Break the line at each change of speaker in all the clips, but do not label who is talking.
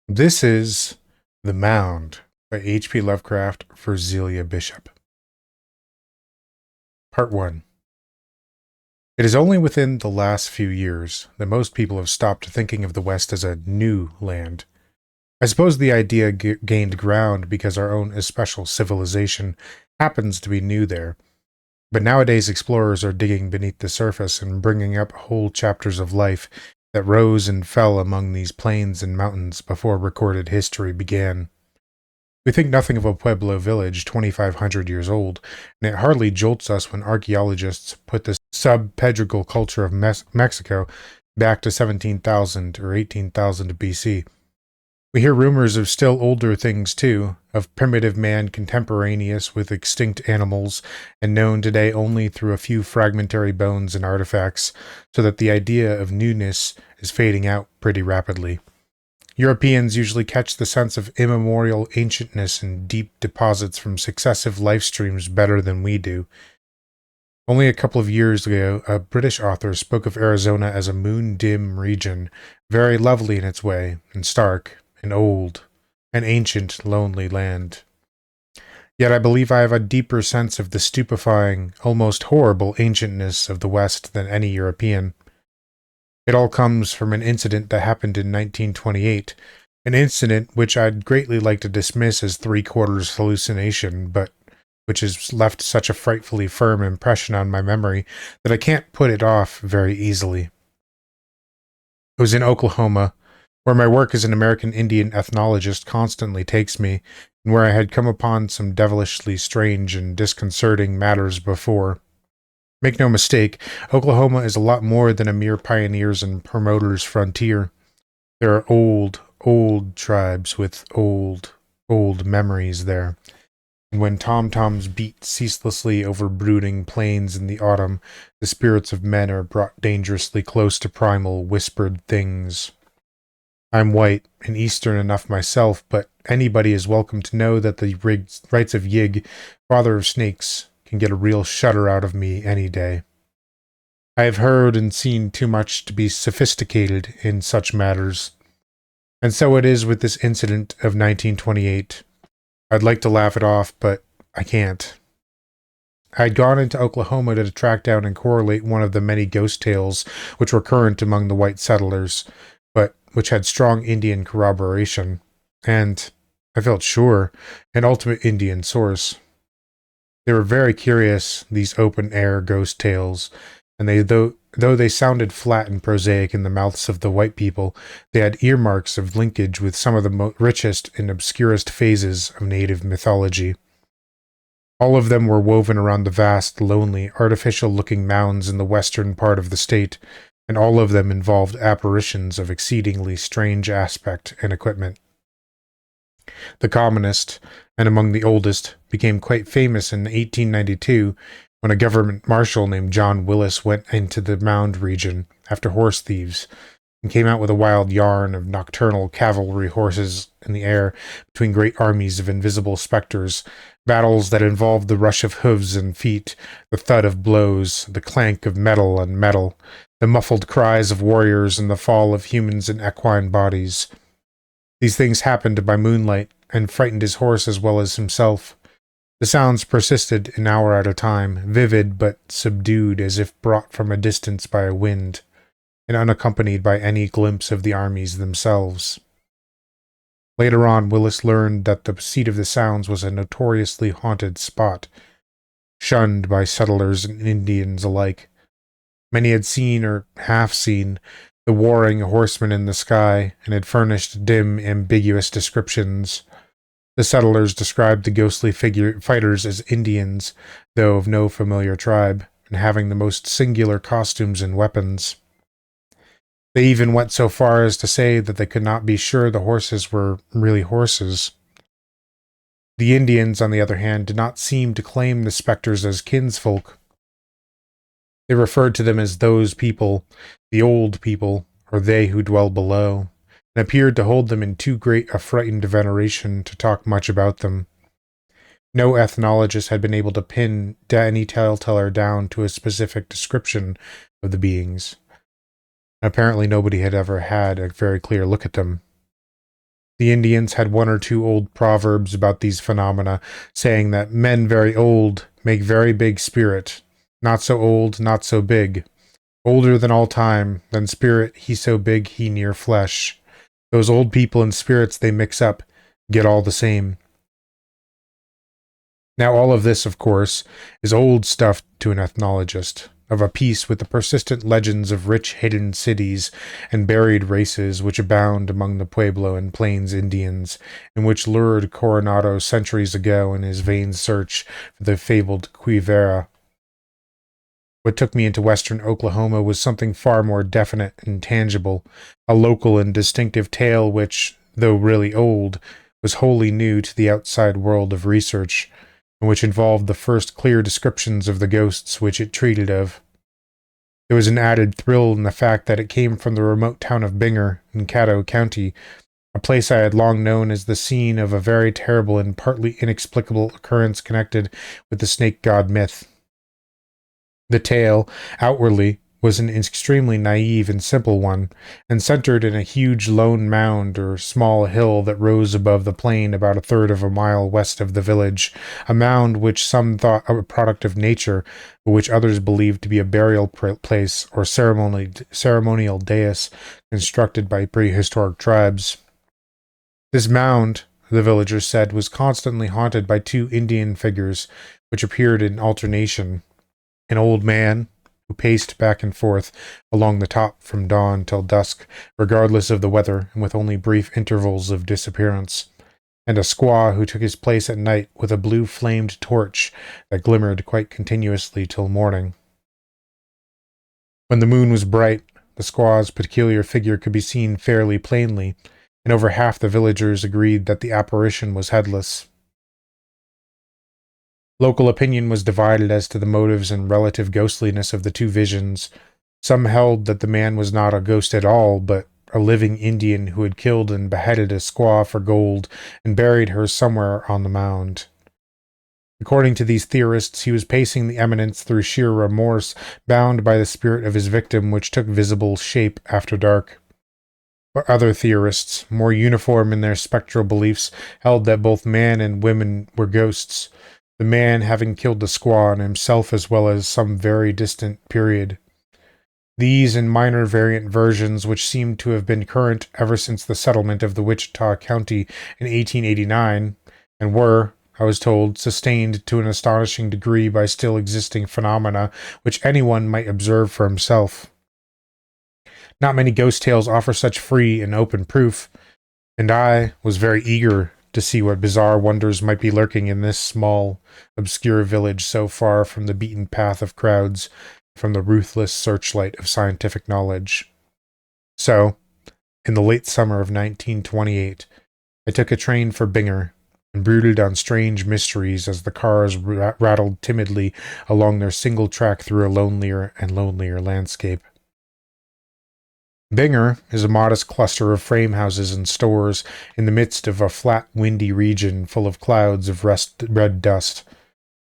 This is The Mound by HP Lovecraft for Zelia Bishop. Part 1. It is only within the last few years that most people have stopped thinking of the West as a new land. I suppose the idea gained ground because our own especial civilization happens to be new there. But nowadays explorers are digging beneath the surface and bringing up whole chapters of life that rose and fell among these plains and mountains before recorded history began. We think nothing of a Pueblo village 2,500 years old, and it hardly jolts us when archaeologists put the subpedregal culture of Mexico back to 17,000 or 18,000 BC. We hear rumors of still older things too, of primitive man contemporaneous with extinct animals and known today only through a few fragmentary bones and artifacts, so that the idea of newness is fading out pretty rapidly. Europeans usually catch the sense of immemorial ancientness in deep deposits from successive life streams better than we do. Only a couple of years ago, a British author spoke of Arizona as a moon-dim region, very lovely in its way, and stark, and old, an ancient, lonely land. Yet I believe I have a deeper sense of the stupefying, almost horrible ancientness of the West than any European. It all comes from an incident that happened in 1928, an incident which I'd greatly like to dismiss as three-quarters hallucination, but which has left such a frightfully firm impression on my memory that I can't put it off very easily. It was in Oklahoma, where my work as an American Indian ethnologist constantly takes me, and where I had come upon some devilishly strange and disconcerting matters before. Make no mistake, Oklahoma is a lot more than a mere pioneers and promoters frontier. There are old tribes with old memories there. And when tom-toms beat ceaselessly over brooding plains in the autumn, the spirits of men are brought dangerously close to primal, whispered things. I'm white and Eastern enough myself, but anybody is welcome to know that the rights of Yig, father of snakes, can get a real shudder out of me any day. I have heard and seen too much to be sophisticated in such matters. And so it is with this incident of 1928. I'd like to laugh it off, but I can't. I had gone into Oklahoma to track down and correlate one of the many ghost tales which were current among the white settlers, but which had strong Indian corroboration, and, I felt sure, an ultimate Indian source. They were very curious, these open-air ghost tales, and though they sounded flat and prosaic in the mouths of the white people, they had earmarks of linkage with some of the richest and obscurest phases of native mythology. All of them were woven around the vast, lonely, artificial-looking mounds in the western part of the state, and all of them involved apparitions of exceedingly strange aspect and equipment. The commonest, and among the oldest, became quite famous in 1892 when a government marshal named John Willis went into the Mound region after horse thieves and came out with a wild yarn of nocturnal cavalry horses in the air between great armies of invisible specters, battles that involved the rush of hooves and feet, the thud of blows, the clank of metal on metal, the muffled cries of warriors, and the fall of humans in equine bodies. These things happened by moonlight, and frightened his horse as well as himself. The sounds persisted an hour at a time, vivid but subdued as if brought from a distance by a wind, and unaccompanied by any glimpse of the armies themselves. Later on, Willis learned that the seat of the sounds was a notoriously haunted spot, shunned by settlers and Indians alike. Many had seen, or half seen, the warring horsemen in the sky, and had furnished dim, ambiguous descriptions. The settlers described the ghostly fighters as Indians, though of no familiar tribe, and having the most singular costumes and weapons. They even went so far as to say that they could not be sure the horses were really horses. The Indians, on the other hand, did not seem to claim the specters as kinsfolk. They referred to them as those people, the old people, or they who dwell below, and appeared to hold them in too great a frightened veneration to talk much about them. No ethnologist had been able to pin any telltale down to a specific description of the beings. Apparently nobody had ever had a very clear look at them. The Indians had one or two old proverbs about these phenomena, saying that men very old make very big spirit, not so old, not so big. Older than all time, than spirit, he so big he near flesh. Those old people and spirits they mix up, get all the same. Now all of this, of course, is old stuff to an ethnologist, of a piece with the persistent legends of rich hidden cities and buried races which abound among the Pueblo and Plains Indians, and which lured Coronado centuries ago in his vain search for the fabled Quivira. What took me into western Oklahoma was something far more definite and tangible, a local and distinctive tale which, though really old, was wholly new to the outside world of research, and which involved the first clear descriptions of the ghosts which it treated of. There was an added thrill in the fact that it came from the remote town of Binger in Caddo County, a place I had long known as the scene of a very terrible and partly inexplicable occurrence connected with the snake god myth. The tale, outwardly, was an extremely naive and simple one, and centered in a huge lone mound or small hill that rose above the plain about a third of a mile west of the village, a mound which some thought a product of nature, but which others believed to be a burial place or ceremonial dais constructed by prehistoric tribes. This mound, the villagers said, was constantly haunted by two Indian figures, which appeared in alternation. An old man, who paced back and forth along the top from dawn till dusk, regardless of the weather and with only brief intervals of disappearance, and a squaw who took his place at night with a blue-flamed torch that glimmered quite continuously till morning. When the moon was bright, the squaw's peculiar figure could be seen fairly plainly, and over half the villagers agreed that the apparition was headless. Local opinion was divided as to the motives and relative ghostliness of the two visions. Some held that the man was not a ghost at all, but a living Indian who had killed and beheaded a squaw for gold and buried her somewhere on the mound. According to these theorists, he was pacing the eminence through sheer remorse, bound by the spirit of his victim, which took visible shape after dark. But other theorists, more uniform in their spectral beliefs, held that both man and women were ghosts, the man having killed the squaw and himself as well as some very distant period. These and minor variant versions, which seemed to have been current ever since the settlement of the Wichita County in 1889, and were, I was told, sustained to an astonishing degree by still existing phenomena which anyone might observe for himself. Not many ghost tales offer such free and open proof, and I was very eager to see what bizarre wonders might be lurking in this small, obscure village so far from the beaten path of crowds, from the ruthless searchlight of scientific knowledge. So, in the late summer of 1928, I took a train for Binger and brooded on strange mysteries as the cars rattled timidly along their single track through a lonelier and lonelier landscape. Binger is a modest cluster of frame houses and stores in the midst of a flat, windy region full of clouds of red dust.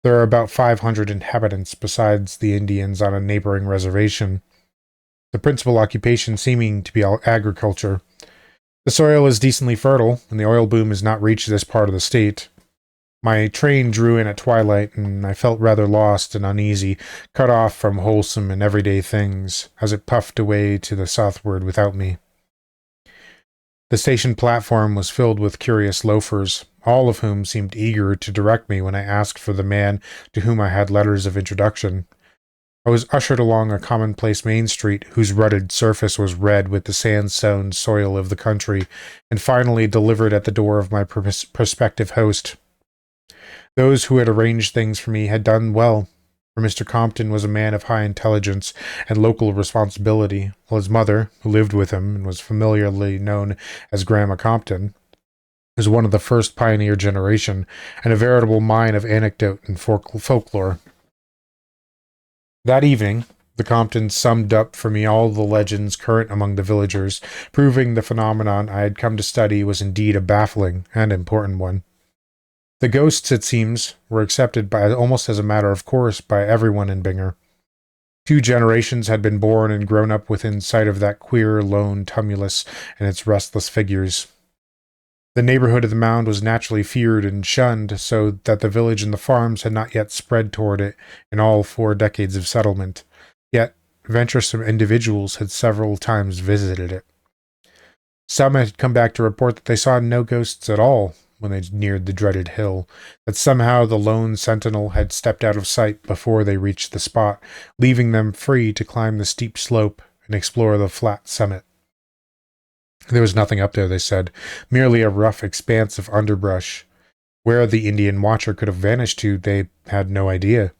There are about 500 inhabitants besides the Indians on a neighboring reservation, the principal occupation seeming to be agriculture. The soil is decently fertile, and the oil boom has not reached this part of the state. My train drew in at twilight, and I felt rather lost and uneasy, cut off from wholesome and everyday things, as it puffed away to the southward without me. The station platform was filled with curious loafers, all of whom seemed eager to direct me when I asked for the man to whom I had letters of introduction. I was ushered along a commonplace main street whose rutted surface was red with the sandstone soil of the country, and finally delivered at the door of my prospective host. Those who had arranged things for me had done well, for Mr. Compton was a man of high intelligence and local responsibility, while his mother, who lived with him and was familiarly known as Grandma Compton, was one of the first pioneer generation and a veritable mine of anecdote and folklore. That evening, the Comptons summed up for me all the legends current among the villagers, proving the phenomenon I had come to study was indeed a baffling and important one. The ghosts, it seems, were accepted by almost as a matter of course by everyone in Binger. 2 generations had been born and grown up within sight of that queer, lone tumulus and its restless figures. The neighborhood of the mound was naturally feared and shunned, so that the village and the farms had not yet spread toward it in all 4 decades of settlement. Yet, venturesome individuals had several times visited it. Some had come back to report that they saw no ghosts at all when they neared the dreaded hill, that somehow the lone sentinel had stepped out of sight before they reached the spot, leaving them free to climb the steep slope and explore the flat summit. There was nothing up there, they said, merely a rough expanse of underbrush. Where the Indian watcher could have vanished to, they had no idea.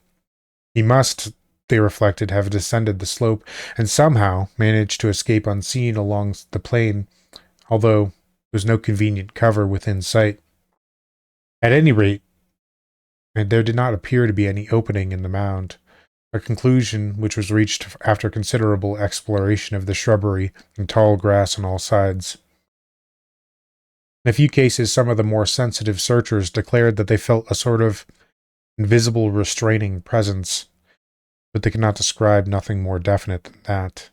He must, they reflected, have descended the slope and somehow managed to escape unseen along the plain, although there was no convenient cover within sight. At any rate, there did not appear to be any opening in the mound, a conclusion which was reached after considerable exploration of the shrubbery and tall grass on all sides. In a few cases, some of the more sensitive searchers declared that they felt a sort of invisible restraining presence, but they could not describe nothing more definite than that.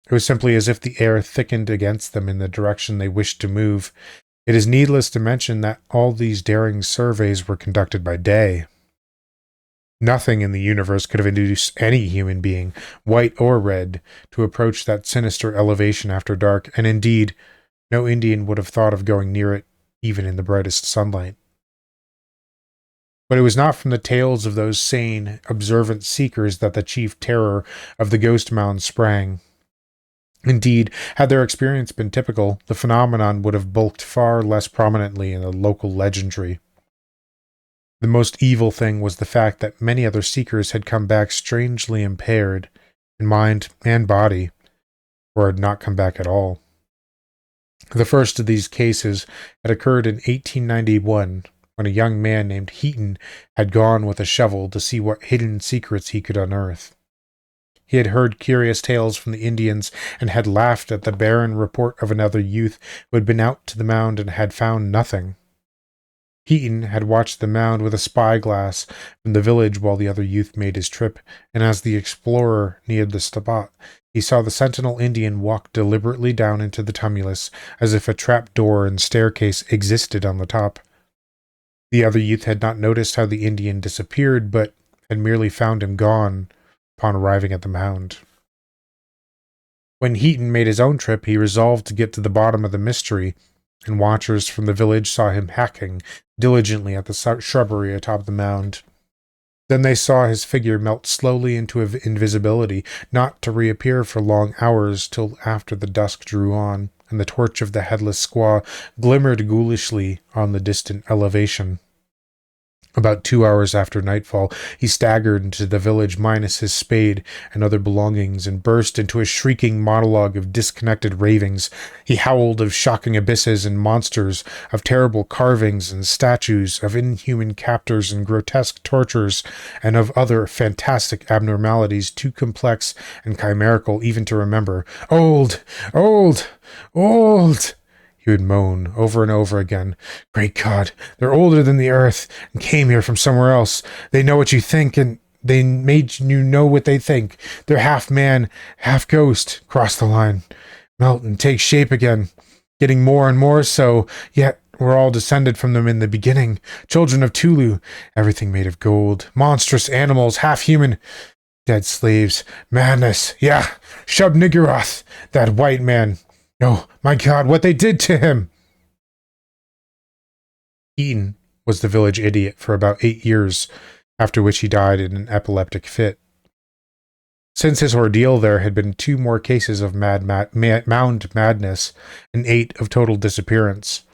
It was simply as if the air thickened against them in the direction they wished to move. It is needless to mention that all these daring surveys were conducted by day. Nothing in the universe could have induced any human being, white or red, to approach that sinister elevation after dark, and indeed, no Indian would have thought of going near it, even in the brightest sunlight. But it was not from the tales of those sane, observant seekers that the chief terror of the ghost mound sprang. Indeed, had their experience been typical, the phenomenon would have bulked far less prominently in the local legendary. The most evil thing was the fact that many other seekers had come back strangely impaired in mind and body, or had not come back at all. The first of these cases had occurred in 1891, when a young man named Heaton had gone with a shovel to see what hidden secrets he could unearth. He had heard curious tales from the Indians and had laughed at the barren report of another youth who had been out to the mound and had found nothing. Heaton had watched the mound with a spyglass from the village while the other youth made his trip, and as the explorer neared the spot, he saw the sentinel Indian walk deliberately down into the tumulus, as if a trap door and staircase existed on the top. The other youth had not noticed how the Indian disappeared, but had merely found him gone upon arriving at the mound. When Heaton made his own trip, he resolved to get to the bottom of the mystery, and watchers from the village saw him hacking diligently at the shrubbery atop the mound. Then they saw his figure melt slowly into invisibility, not to reappear for long hours till after the dusk drew on, and the torch of the headless squaw glimmered ghoulishly on the distant elevation. About 2 hours after nightfall, he staggered into the village minus his spade and other belongings and burst into a shrieking monologue of disconnected ravings. He howled of shocking abysses and monsters, of terrible carvings and statues, of inhuman captors and grotesque tortures, and of other fantastic abnormalities too complex and chimerical even to remember. Old! Old! Old! He would moan over and over again. Great God, they're older than the earth and came here from somewhere else. They know what you think and they made you know what they think. They're half man, half ghost. Cross the line. Melt and take shape again. Getting more and more so, yet we're all descended from them in the beginning. Children of Tulu, everything made of gold. Monstrous animals, half human. Dead slaves. Madness. Yeah, Shub Niggurath, that white man. Oh, my God, what they did to him! Heaton was the village idiot for about 8 years, after which he died in an epileptic fit. Since his ordeal, there had been 2 more cases of mound madness and 8 of total disappearance.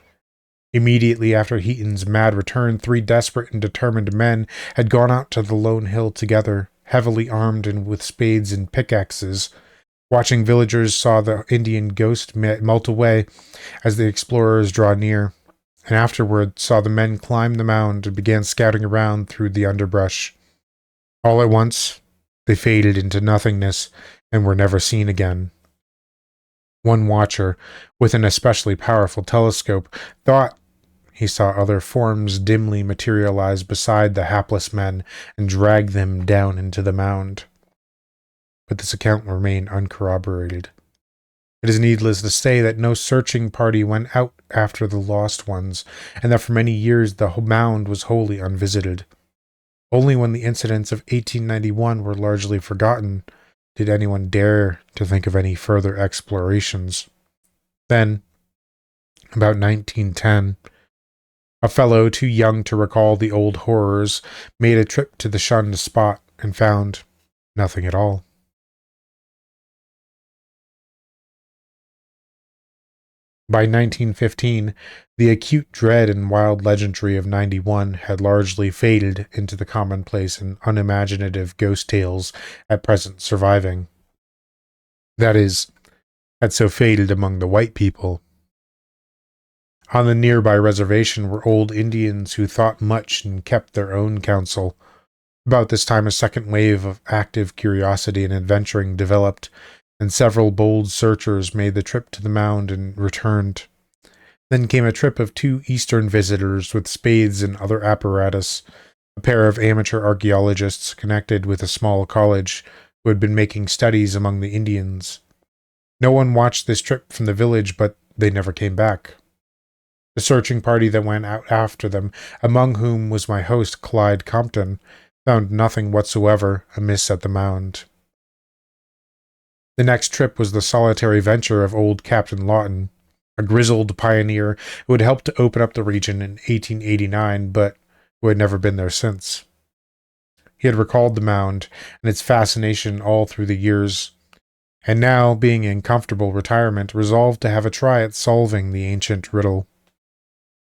Immediately after Heaton's mad return, 3 desperate and determined men had gone out to the lone hill together, heavily armed and with spades and pickaxes. Watching villagers saw the Indian ghost melt away as the explorers draw near, and afterward saw the men climb the mound and began scouting around through the underbrush. All at once, they faded into nothingness and were never seen again. One watcher, with an especially powerful telescope, thought he saw other forms dimly materialize beside the hapless men and drag them down into the mound. But this account remained uncorroborated. It is needless to say that no searching party went out after the lost ones, and that for many years the mound was wholly unvisited. Only when the incidents of 1891 were largely forgotten did anyone dare to think of any further explorations. Then, about 1910, a fellow too young to recall the old horrors made a trip to the shunned spot and found nothing at all. By 1915, the acute dread and wild legendary of 91 had largely faded into the commonplace and unimaginative ghost tales at present surviving. That is, had so faded among the white people. On the nearby reservation were old Indians who thought much and kept their own counsel. About this time, a second wave of active curiosity and adventuring developed, and several bold searchers made the trip to the mound and returned. Then came a trip of 2 Eastern visitors with spades and other apparatus, a pair of amateur archaeologists connected with a small college who had been making studies among the Indians. No one watched this trip from the village, but they never came back. The searching party that went out after them, among whom was my host Clyde Compton, found nothing whatsoever amiss at the mound. The next trip was the solitary venture of old Captain Lawton, a grizzled pioneer who had helped to open up the region in 1889, but who had never been there since. He had recalled the mound and its fascination all through the years, and now, being in comfortable retirement, resolved to have a try at solving the ancient riddle.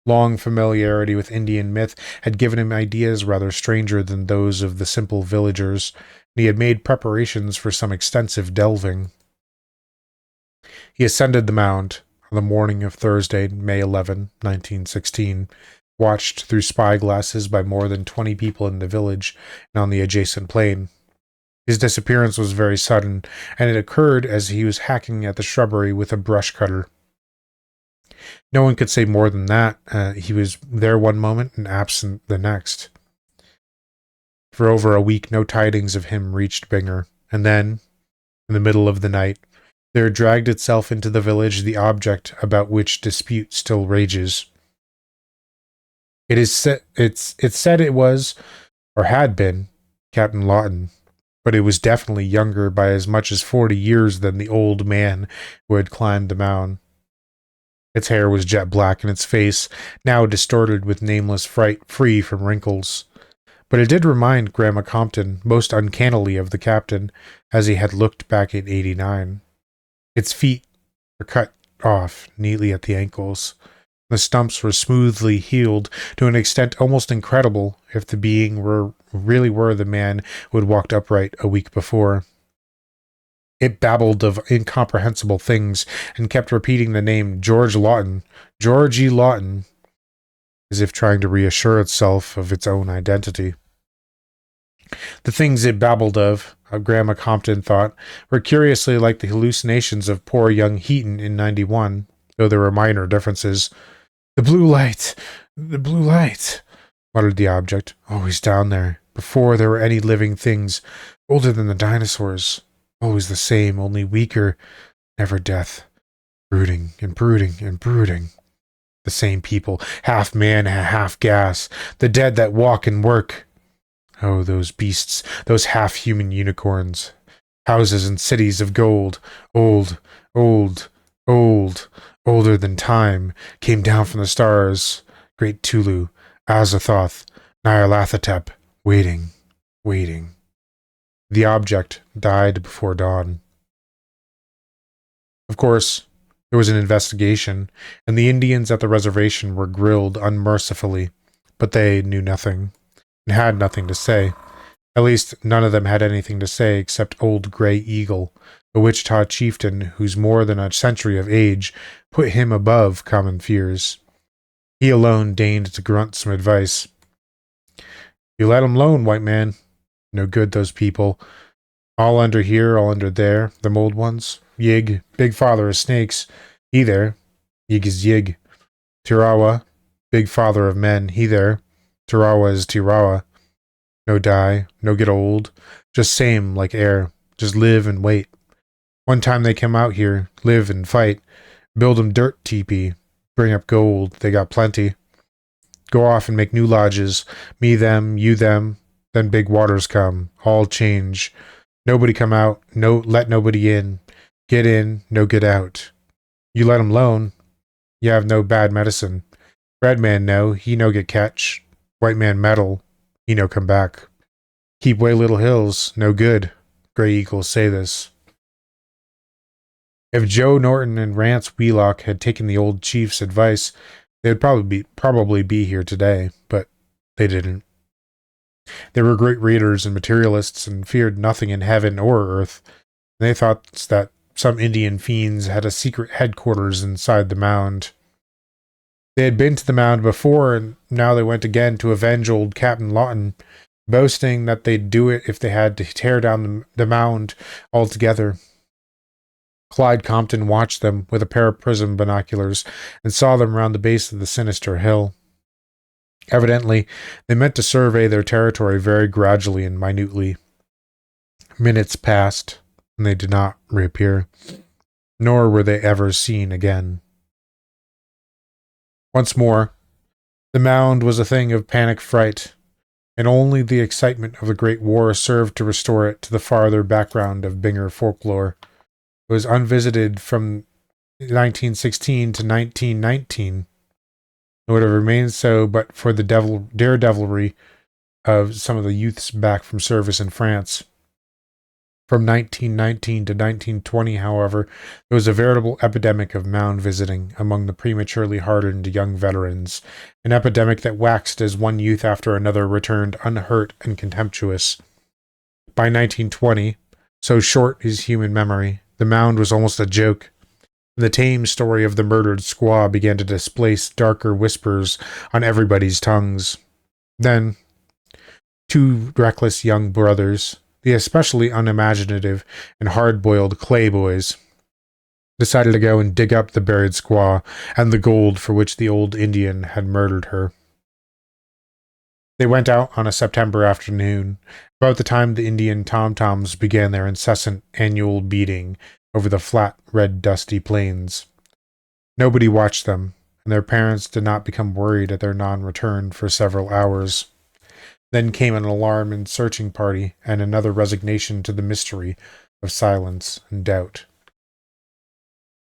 Long familiarity with Indian myth had given him ideas rather stranger than those of the simple villagers, and he had made preparations for some extensive delving. He ascended the mound on the morning of Thursday, May 11, 1916, watched through spyglasses by more than 20 people in the village and on the adjacent plain. His disappearance was very sudden, and it occurred as he was hacking at the shrubbery with a brush cutter. No one could say more than that. He was there one moment and absent the next. For over a week, no tidings of him reached Binger, and then, in the middle of the night, there dragged itself into the village the object about which dispute still rages. It's said it was, or had been, Captain Lawton, but it was definitely younger by as much as 40 years than the old man who had climbed the mound. Its hair was jet black, and its face, now distorted with nameless fright, free from wrinkles. But it did remind Grandma Compton most uncannily of the captain, as he had looked back in '89. Its feet were cut off neatly at the ankles. The stumps were smoothly healed to an extent almost incredible if the being really were the man who had walked upright a week before. It babbled of incomprehensible things and kept repeating the name George Lawton, George E. Lawton, as if trying to reassure itself of its own identity. The things it babbled of, Grandma Compton thought, were curiously like the hallucinations of poor young Heaton in '91, though there were minor differences. The blue light, muttered the object, always down there, before there were any living things, older than the dinosaurs. Always the same, only weaker, never death. Brooding and brooding and brooding. The same people, half man, half gas, the dead that walk and work. Oh, those beasts, those half-human unicorns. Houses and cities of gold, old, older than time, came down from the stars. Great Tulu, Azathoth, Nyarlathotep, waiting. The object died before dawn. Of course, there was an investigation, and the Indians at the reservation were grilled unmercifully, but they knew nothing, and had nothing to say. At least, none of them had anything to say except old Grey Eagle, a Wichita chieftain whose more than a century of age put him above common fears. He alone deigned to grunt some advice. "You let 'em alone, white man. No good, those people. All under here, all under there, them old ones. Yig, big father of snakes, he there. Yig is Yig. Tirawa, big father of men, he there. Tirawa is Tirawa. No die, no get old, just same like air, just live and wait. One time they come out here, live and fight, build 'em dirt teepee. bring up gold. They got plenty. Go off and make new lodges. Me, them, you, them. Then big waters come. All change. Nobody come out. No, let nobody in. Get in, no get out. You let 'em alone. You have no bad medicine. Red man no, he no get catch. White man meddle, he no come back. Keep way little hills, no good. Grey Eagles say this. If Joe Norton and Rance Wheelock had taken the old chief's advice, they would probably be here today, but they didn't. They were great readers and materialists and feared nothing in heaven or earth. They thought that some Indian fiends had a secret headquarters inside the mound. They had been to the mound before, and now they went again to avenge old Captain Lawton, boasting that they'd do it if they had to tear down the mound altogether. Clyde Compton watched them with a pair of prism binoculars and saw them round the base of the sinister hill. Evidently, they meant to survey their territory very gradually and minutely. Minutes passed, and they did not reappear, nor were they ever seen again. Once more, the mound was a thing of panic fright, and only the excitement of the Great War served to restore it to the farther background of Binger folklore. It was unvisited from 1916 to 1919. It would have remained so but for the daredevilry of some of the youths back from service in France. From 1919 to 1920, however, there was a veritable epidemic of mound visiting among the prematurely hardened young veterans, an epidemic that waxed as one youth after another returned unhurt and contemptuous. By 1920, so short is human memory, the mound was almost a joke. The tame story of the murdered squaw began to displace darker whispers on everybody's tongues. Then, two reckless young brothers, the especially unimaginative and hard-boiled Clay boys, decided to go and dig up the buried squaw and the gold for which the old Indian had murdered her. They went out on a September afternoon, about the time the Indian tom-toms began their incessant annual beating over the flat, red, dusty plains. Nobody watched them, and their parents did not become worried at their non-return for several hours. Then came an alarm and searching party, and another resignation to the mystery of silence and doubt.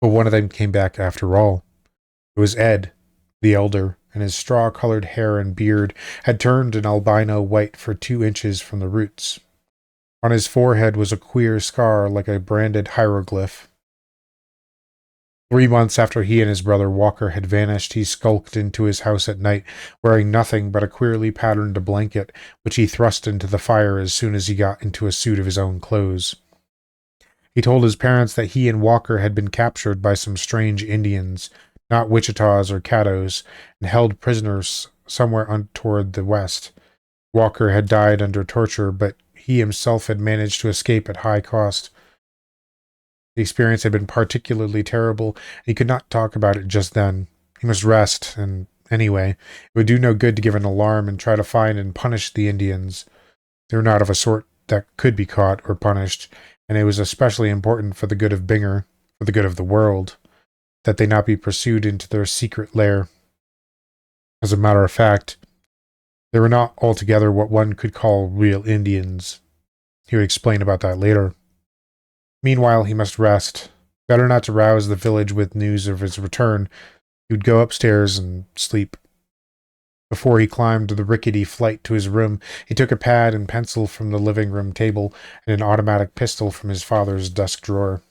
But one of them came back after all. It was Ed, the elder, and his straw-colored hair and beard had turned an albino white for 2 inches from the roots. On his forehead was a queer scar like a branded hieroglyph. 3 months after he and his brother Walker had vanished, he skulked into his house at night, wearing nothing but a queerly patterned blanket, which he thrust into the fire as soon as he got into a suit of his own clothes. He told his parents that he and Walker had been captured by some strange Indians, not Wichitas or Caddos, and held prisoners somewhere toward the west. Walker had died under torture, but he himself had managed to escape at high cost. The experience had been particularly terrible, and he could not talk about it just then. He must rest, and anyway, it would do no good to give an alarm and try to find and punish the Indians. They were not of a sort that could be caught or punished, and it was especially important for the good of Binger, for the good of the world, that they not be pursued into their secret lair. As a matter of fact, they were not altogether what one could call real Indians. He would explain about that later. Meanwhile, he must rest. Better not to rouse the village with news of his return. He would go upstairs and sleep. Before he climbed the rickety flight to his room, he took a pad and pencil from the living room table and an automatic pistol from his father's desk drawer.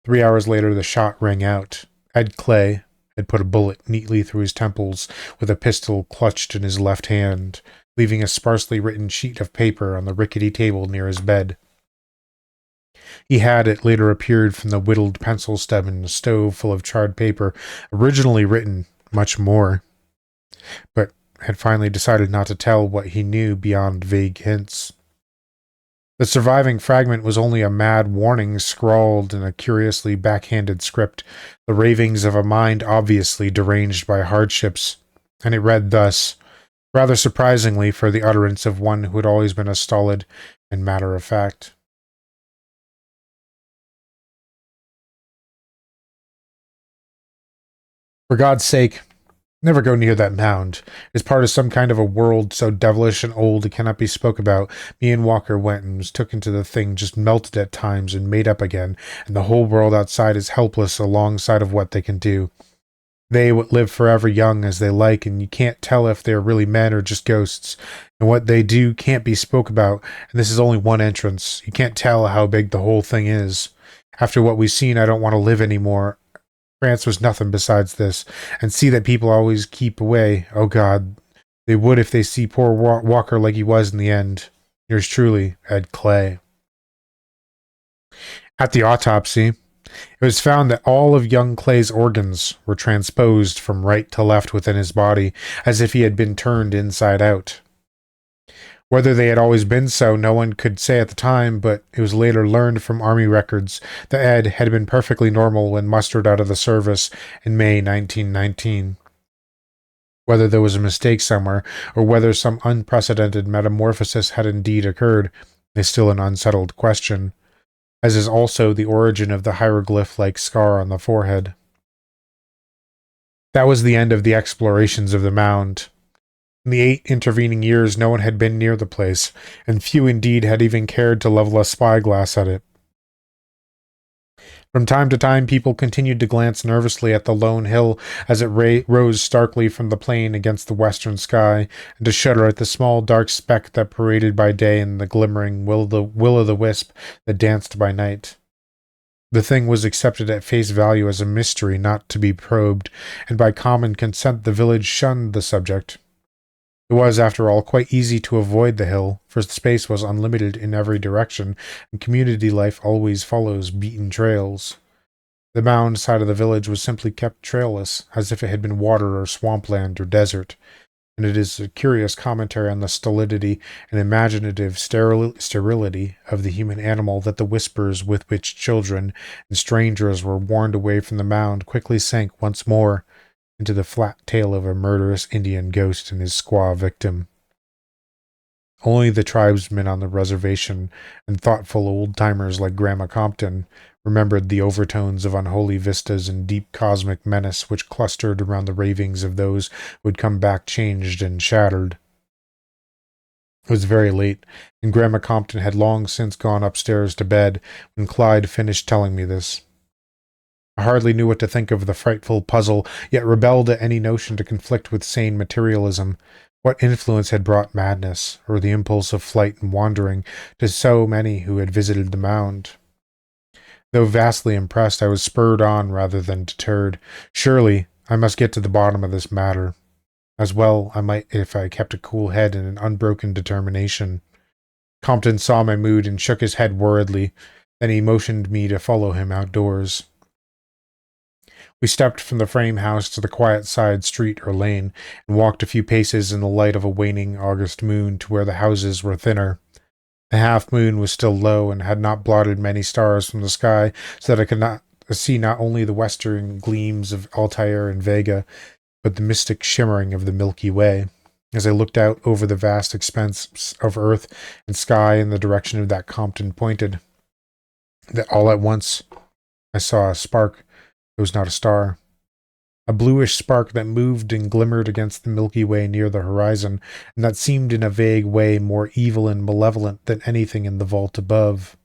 3 hours later, the shot rang out. Ed Clay had put a bullet neatly through his temples with a pistol clutched in his left hand, leaving a sparsely written sheet of paper on the rickety table near his bed. He had, it later appeared from the whittled pencil stub in a stove full of charred paper, originally written much more, but had finally decided not to tell what he knew beyond vague hints. The surviving fragment was only a mad warning scrawled in a curiously backhanded script, the ravings of a mind obviously deranged by hardships, and it read thus, rather surprisingly for the utterance of one who had always been a stolid and matter-of-fact. For God's sake, never go near that mound. It's part of some kind of a world so devilish and old it cannot be spoke about. Me and Walker went and was took into the thing, just melted at times and made up again, and the whole world outside is helpless alongside of what they can do. They would live forever young as they like, and you can't tell if they're really men or just ghosts. And what they do can't be spoke about, and this is only one entrance. You can't tell how big the whole thing is. After what we've seen, I don't want to live anymore. France was nothing besides this, and see that people always keep away. Oh God, they would if they see poor Walker like he was in the end. Yours truly, Ed Clay. At the autopsy, it was found that all of young Clay's organs were transposed from right to left within his body, as if he had been turned inside out. Whether they had always been so, no one could say at the time, but it was later learned from Army records that Ed had been perfectly normal when mustered out of the service in May 1919. Whether there was a mistake somewhere, or whether some unprecedented metamorphosis had indeed occurred, is still an unsettled question, as is also the origin of the hieroglyph-like scar on the forehead. That was the end of the explorations of the mound. In the 8 intervening years, no one had been near the place, and few indeed had even cared to level a spyglass at it. From time to time, people continued to glance nervously at the lone hill as it rose starkly from the plain against the western sky, and to shudder at the small dark speck that paraded by day and the glimmering will-o'-the-wisp that danced by night. The thing was accepted at face value as a mystery not to be probed, and by common consent the village shunned the subject. It was, after all, quite easy to avoid the hill, for the space was unlimited in every direction, and community life always follows beaten trails. The mound side of the village was simply kept trailless, as if it had been water or swampland or desert, and it is a curious commentary on the stolidity and imaginative sterility of the human animal that the whispers with which children and strangers were warned away from the mound quickly sank once more into the flat tale of a murderous Indian ghost and his squaw victim. Only the tribesmen on the reservation and thoughtful old-timers like Grandma Compton remembered the overtones of unholy vistas and deep cosmic menace which clustered around the ravings of those who had come back changed and shattered. It was very late, and Grandma Compton had long since gone upstairs to bed when Clyde finished telling me this. I hardly knew what to think of the frightful puzzle, yet rebelled at any notion to conflict with sane materialism. What influence had brought madness, or the impulse of flight and wandering, to so many who had visited the mound? Though vastly impressed, I was spurred on rather than deterred. Surely, I must get to the bottom of this matter. As well I might if I kept a cool head and an unbroken determination. Compton saw my mood and shook his head worriedly. Then he motioned me to follow him outdoors. We stepped from the frame house to the quiet side street or lane, and walked a few paces in the light of a waning August moon to where the houses were thinner. The half-moon was still low, and had not blotted many stars from the sky, so that I could not see not only the western gleams of Altair and Vega, but the mystic shimmering of the Milky Way. As I looked out over the vast expanse of earth and sky in the direction of that Compton pointed, that all at once I saw a spark. It was not a star. A bluish spark that moved and glimmered against the Milky Way near the horizon, and that seemed in a vague way more evil and malevolent than anything in the vault above.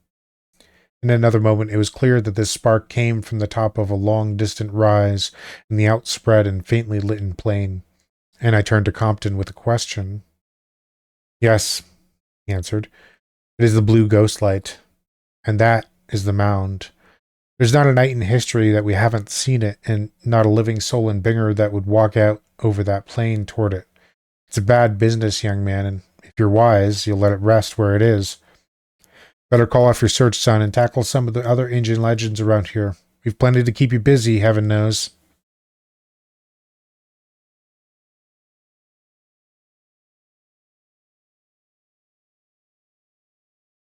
In another moment it was clear that this spark came from the top of a long-distant rise in the outspread and faintly lit plain, and I turned to Compton with a question. "Yes," he answered, "it is the blue ghost light, and that is the mound. There's not a night in history that we haven't seen it, and not a living soul in Bingor that would walk out over that plain toward it. It's a bad business, young man, and if you're wise, you'll let it rest where it is. Better call off your search, son, and tackle some of the other Indian legends around here. We've plenty to keep you busy, heaven knows."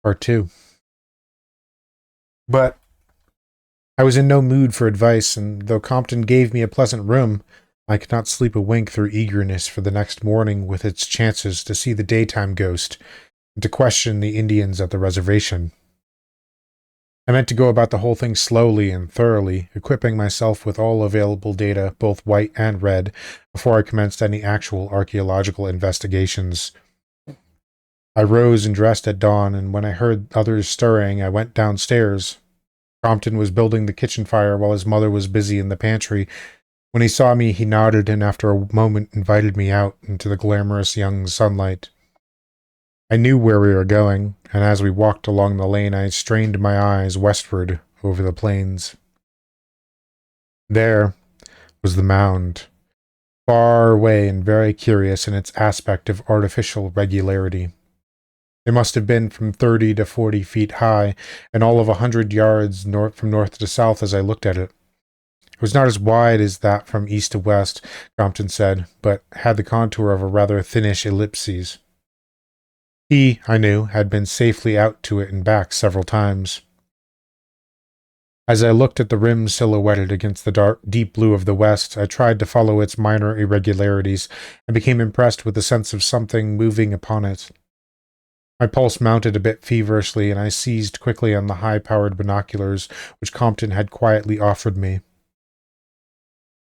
Part 2. But I was in no mood for advice, and though Compton gave me a pleasant room, I could not sleep a wink through eagerness for the next morning with its chances to see the daytime ghost, and to question the Indians at the reservation. I meant to go about the whole thing slowly and thoroughly, equipping myself with all available data, both white and red, before I commenced any actual archaeological investigations. I rose and dressed at dawn, and when I heard others stirring, I went downstairs. Compton was building the kitchen fire while his mother was busy in the pantry. When he saw me, he nodded and after a moment invited me out into the glamorous young sunlight. I knew where we were going, and as we walked along the lane, I strained my eyes westward over the plains. There was the mound, far away and very curious in its aspect of artificial regularity. It must have been from 30 to 40 feet high, and all of 100 yards from north to south as I looked at it. It was not as wide as that from east to west, Compton said, but had the contour of a rather thinnish ellipses. He, I knew, had been safely out to it and back several times. As I looked at the rim silhouetted against the dark, deep blue of the west, I tried to follow its minor irregularities and became impressed with the sense of something moving upon it. My pulse mounted a bit feverishly, and I seized quickly on the high-powered binoculars which Compton had quietly offered me.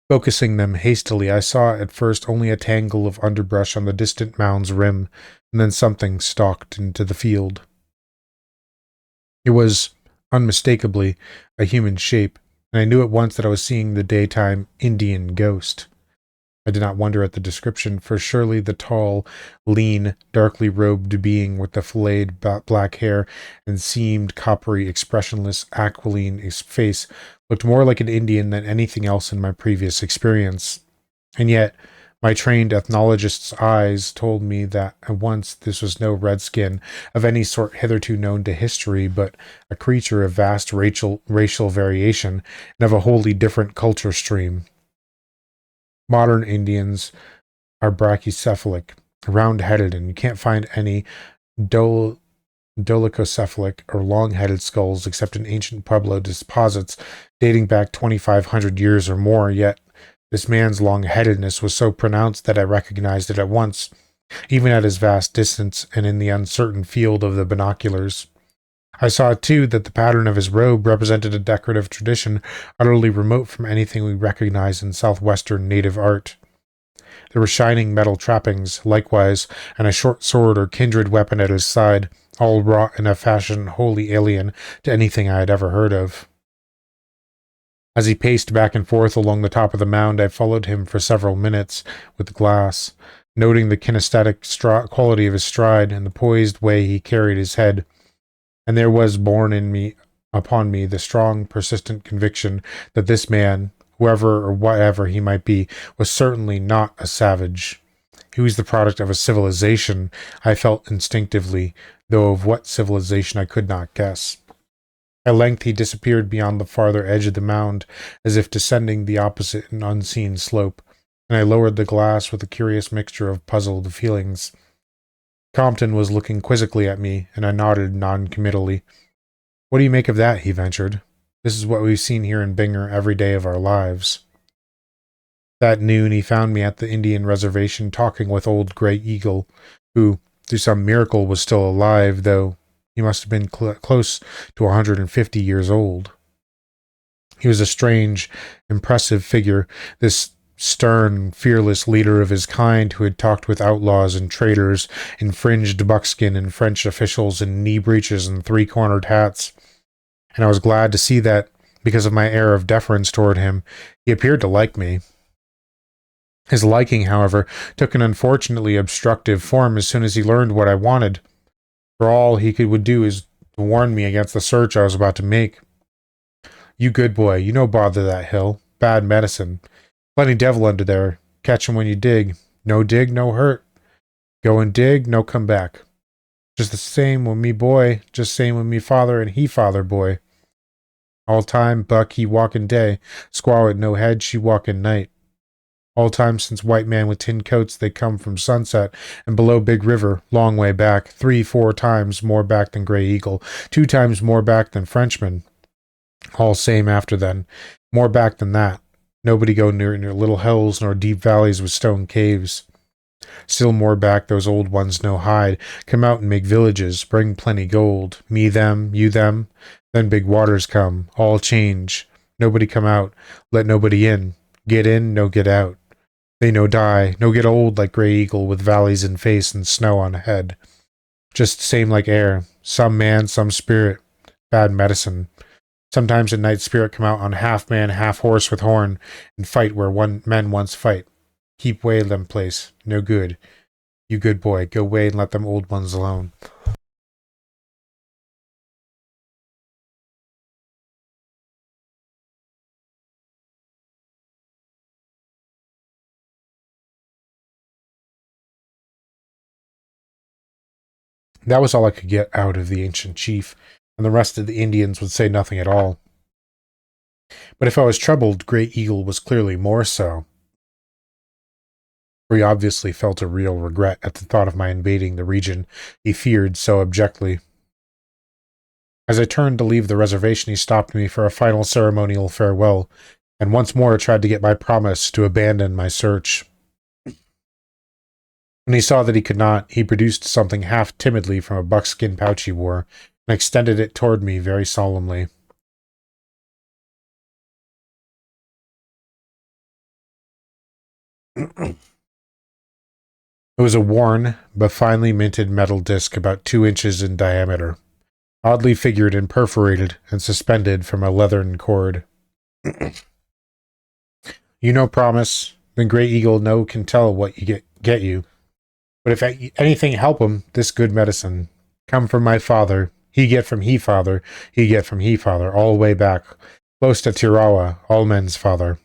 Focusing them hastily, I saw at first only a tangle of underbrush on the distant mound's rim, and then something stalked into the field. It was, unmistakably, a human shape, and I knew at once that I was seeing the daytime Indian ghost. I did not wonder at the description, for surely the tall, lean, darkly robed being with the filleted black hair and seamed coppery, expressionless, aquiline face looked more like an Indian than anything else in my previous experience. And yet, my trained ethnologist's eyes told me that at once this was no redskin of any sort hitherto known to history, but a creature of vast racial variation and of a wholly different culture stream. Modern Indians are brachycephalic, round-headed, and you can't find any dolichocephalic or long-headed skulls except in ancient Pueblo deposits dating back 2,500 years or more, yet this man's long-headedness was so pronounced that I recognized it at once, even at his vast distance and in the uncertain field of the binoculars. I saw, too, that the pattern of his robe represented a decorative tradition utterly remote from anything we recognize in southwestern native art. There were shining metal trappings, likewise, and a short sword or kindred weapon at his side, all wrought in a fashion wholly alien to anything I had ever heard of. As he paced back and forth along the top of the mound, I followed him for several minutes with the glass, noting the kinesthetic quality of his stride and the poised way he carried his head. And there was borne upon me the strong, persistent conviction that this man, whoever or whatever he might be, was certainly not a savage. He was the product of a civilization, I felt instinctively, though of what civilization I could not guess. At length he disappeared beyond the farther edge of the mound, as if descending the opposite and unseen slope, and I lowered the glass with a curious mixture of puzzled feelings. Compton was looking quizzically at me, and I nodded non-committally. "What do you make of that?" he ventured. "This is what we've seen here in Binger every day of our lives." That noon he found me at the Indian reservation talking with old Grey Eagle, who, through some miracle, was still alive, though he must have been close to 150 years old. He was a strange, impressive figure, this stern, fearless leader of his kind who had talked with outlaws and traitors in fringed buckskin and French officials in knee breeches and three-cornered hats. And I was glad to see that, because of my air of deference toward him, he appeared to like me. His liking, however, took an unfortunately obstructive form as soon as he learned what I wanted. For all he would do is to warn me against the search I was about to make. "You good boy, you no bother that hill. Bad medicine. Plenty devil under there. Catch him when you dig. No dig, no hurt. Go and dig, no come back. Just the same with me boy, just same with me father and he father boy. All time, buck he walkin' day. Squaw with no head, she walkin' night. All time since white man with tin coats they come from Sunset and below Big River, long way back, 3-4 times more back than Grey Eagle, 2 times more back than Frenchman. All same after then, more back than that. Nobody go near little hills nor deep valleys with stone caves. Still more back those old ones no hide, come out and make villages, bring plenty gold, me them, you them, Then big waters come, all change. Nobody come out, let nobody in. Get in, no get out. They no die, no get old like Grey Eagle with valleys in face and snow on head. Just same like air. Some man, some spirit. Bad medicine. Sometimes a night spirit come out on half man, half horse with horn, and fight where men once fight. Keep way them place. No good. You good boy, go way and let them old ones alone. That was all I could get out of the ancient chief, and the rest of the Indians would say nothing at all. But if I was troubled, Great Eagle was clearly more so, for he obviously felt a real regret at the thought of my invading the region he feared so abjectly. As I turned to leave the reservation, he stopped me for a final ceremonial farewell, and once more tried to get my promise to abandon my search. When he saw that he could not, he produced something half timidly from a buckskin pouch he wore, and extended it toward me very solemnly. It was a worn, but finely minted metal disc about 2 inches in diameter, oddly figured and perforated and suspended from a leathern cord. You no promise, then Grey Eagle no can tell what you get you. But if anything help him, this good medicine come from my father, he get from he father, he get from he father, all way back, close to Tirawa, all men's father.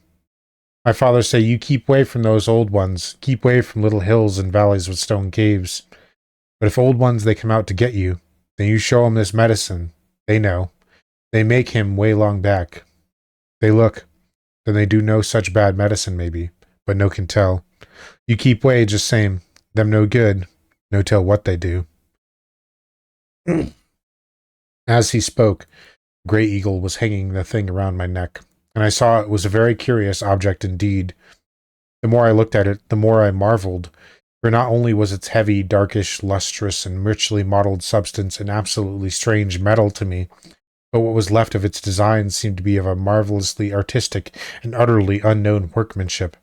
My father say you keep way from those old ones, keep way from little hills and valleys with stone caves. But if old ones they come out to get you, then you show 'em this medicine. They know. They make him way long back. They look, then they do no such bad medicine maybe, but no can tell. You keep way just same. Them no good. No tell what they do. As he spoke, Grey Eagle was hanging the thing around my neck, and I saw it was a very curious object indeed. The more I looked at it, the more I marveled, for not only was its heavy, darkish, lustrous, and richly mottled substance an absolutely strange metal to me, but what was left of its design seemed to be of a marvelously artistic and utterly unknown workmanship.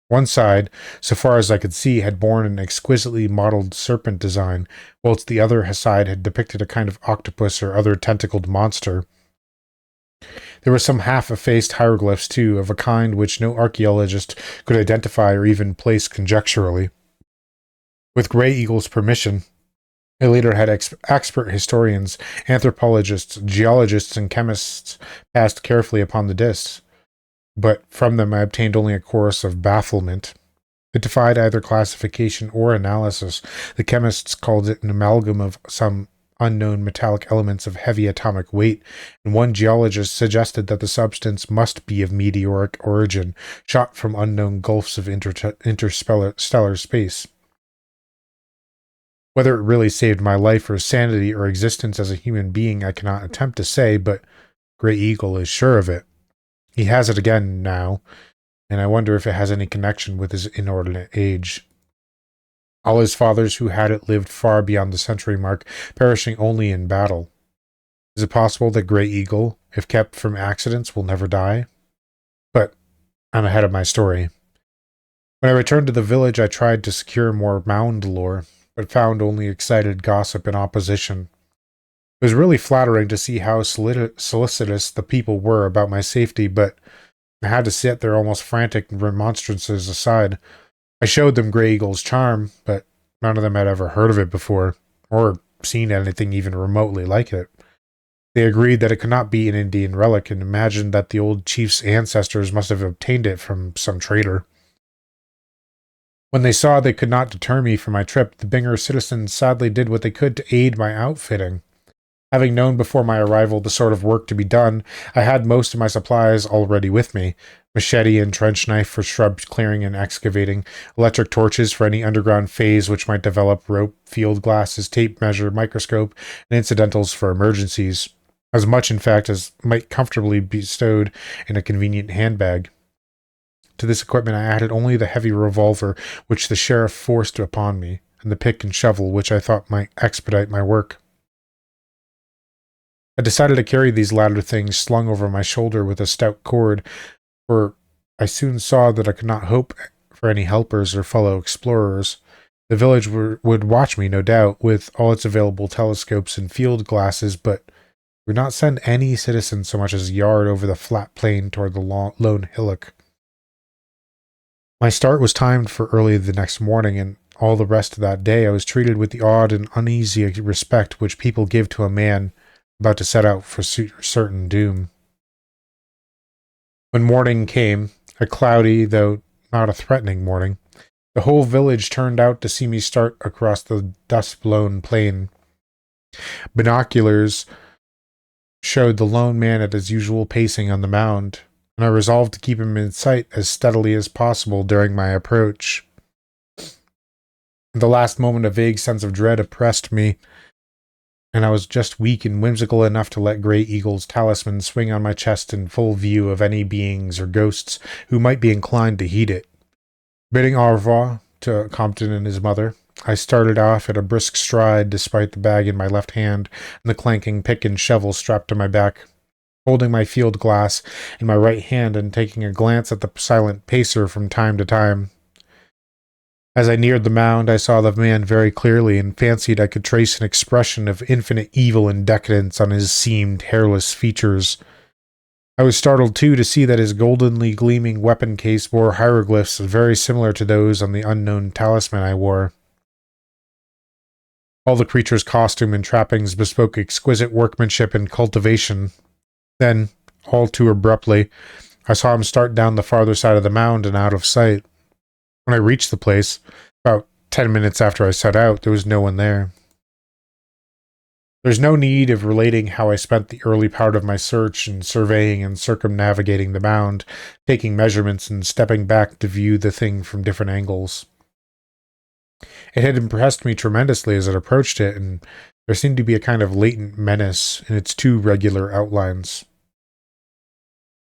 One side, so far as I could see, had borne an exquisitely modeled serpent design, whilst the other side had depicted a kind of octopus or other tentacled monster. There were some half-effaced hieroglyphs, too, of a kind which no archaeologist could identify or even place conjecturally. With Grey Eagle's permission, I later had expert historians, anthropologists, geologists, and chemists pass carefully upon the discs, but from them I obtained only a chorus of bafflement. It defied either classification or analysis. The chemists called it an amalgam of some unknown metallic elements of heavy atomic weight, and one geologist suggested that the substance must be of meteoric origin, shot from unknown gulfs of interstellar space. Whether it really saved my life or sanity or existence as a human being, I cannot attempt to say, but Grey Eagle is sure of it. He has it again now, and I wonder if it has any connection with his inordinate age. All his fathers who had it lived far beyond the century mark, perishing only in battle. Is it possible that Grey Eagle, if kept from accidents, will never die? But I'm ahead of my story. When I returned to the village, I tried to secure more Mound lore, but found only excited gossip and opposition. It was really flattering to see how solicitous the people were about my safety, but I had to set their almost frantic remonstrances aside. I showed them Grey Eagle's charm, but none of them had ever heard of it before, or seen anything even remotely like it. They agreed that it could not be an Indian relic, and imagined that the old chief's ancestors must have obtained it from some trader. When they saw they could not deter me from my trip, the Binger citizens sadly did what they could to aid my outfitting. Having known before my arrival the sort of work to be done, I had most of my supplies already with me. Machete and trench knife for shrub clearing and excavating, electric torches for any underground phase which might develop, rope, field glasses, tape measure, microscope, and incidentals for emergencies. As much, in fact, as might comfortably be stowed in a convenient handbag. To this equipment I added only the heavy revolver which the sheriff forced upon me, and the pick and shovel which I thought might expedite my work. I decided to carry these latter things slung over my shoulder with a stout cord, for I soon saw that I could not hope for any helpers or fellow explorers. The village would watch me, no doubt, with all its available telescopes and field glasses, but would not send any citizen so much as a yard over the flat plain toward the lone hillock. My start was timed for early the next morning, and all the rest of that day I was treated with the odd and uneasy respect which people give to a man about to set out for certain doom. When morning came, a cloudy, though not a threatening morning, the whole village turned out to see me start across the dust-blown plain. Binoculars showed the lone man at his usual pacing on the mound, and I resolved to keep him in sight as steadily as possible during my approach. At the last moment, a vague sense of dread oppressed me, and I was just weak and whimsical enough to let Grey Eagle's talisman swing on my chest in full view of any beings or ghosts who might be inclined to heed it. Bidding au revoir to Compton and his mother, I started off at a brisk stride despite the bag in my left hand and the clanking pick and shovel strapped to my back. Holding my field glass in my right hand and taking a glance at the silent pacer from time to time. As I neared the mound, I saw the man very clearly and fancied I could trace an expression of infinite evil and decadence on his seamed, hairless features. I was startled, too, to see that his goldenly gleaming weapon case bore hieroglyphs very similar to those on the unknown talisman I wore. All the creature's costume and trappings bespoke exquisite workmanship and cultivation. Then, all too abruptly, I saw him start down the farther side of the mound and out of sight. When I reached the place, about 10 minutes after I set out, there was no one there. There's no need of relating how I spent the early part of my search in surveying and circumnavigating the mound, taking measurements and stepping back to view the thing from different angles. It had impressed me tremendously as it approached it, and there seemed to be a kind of latent menace in its two regular outlines.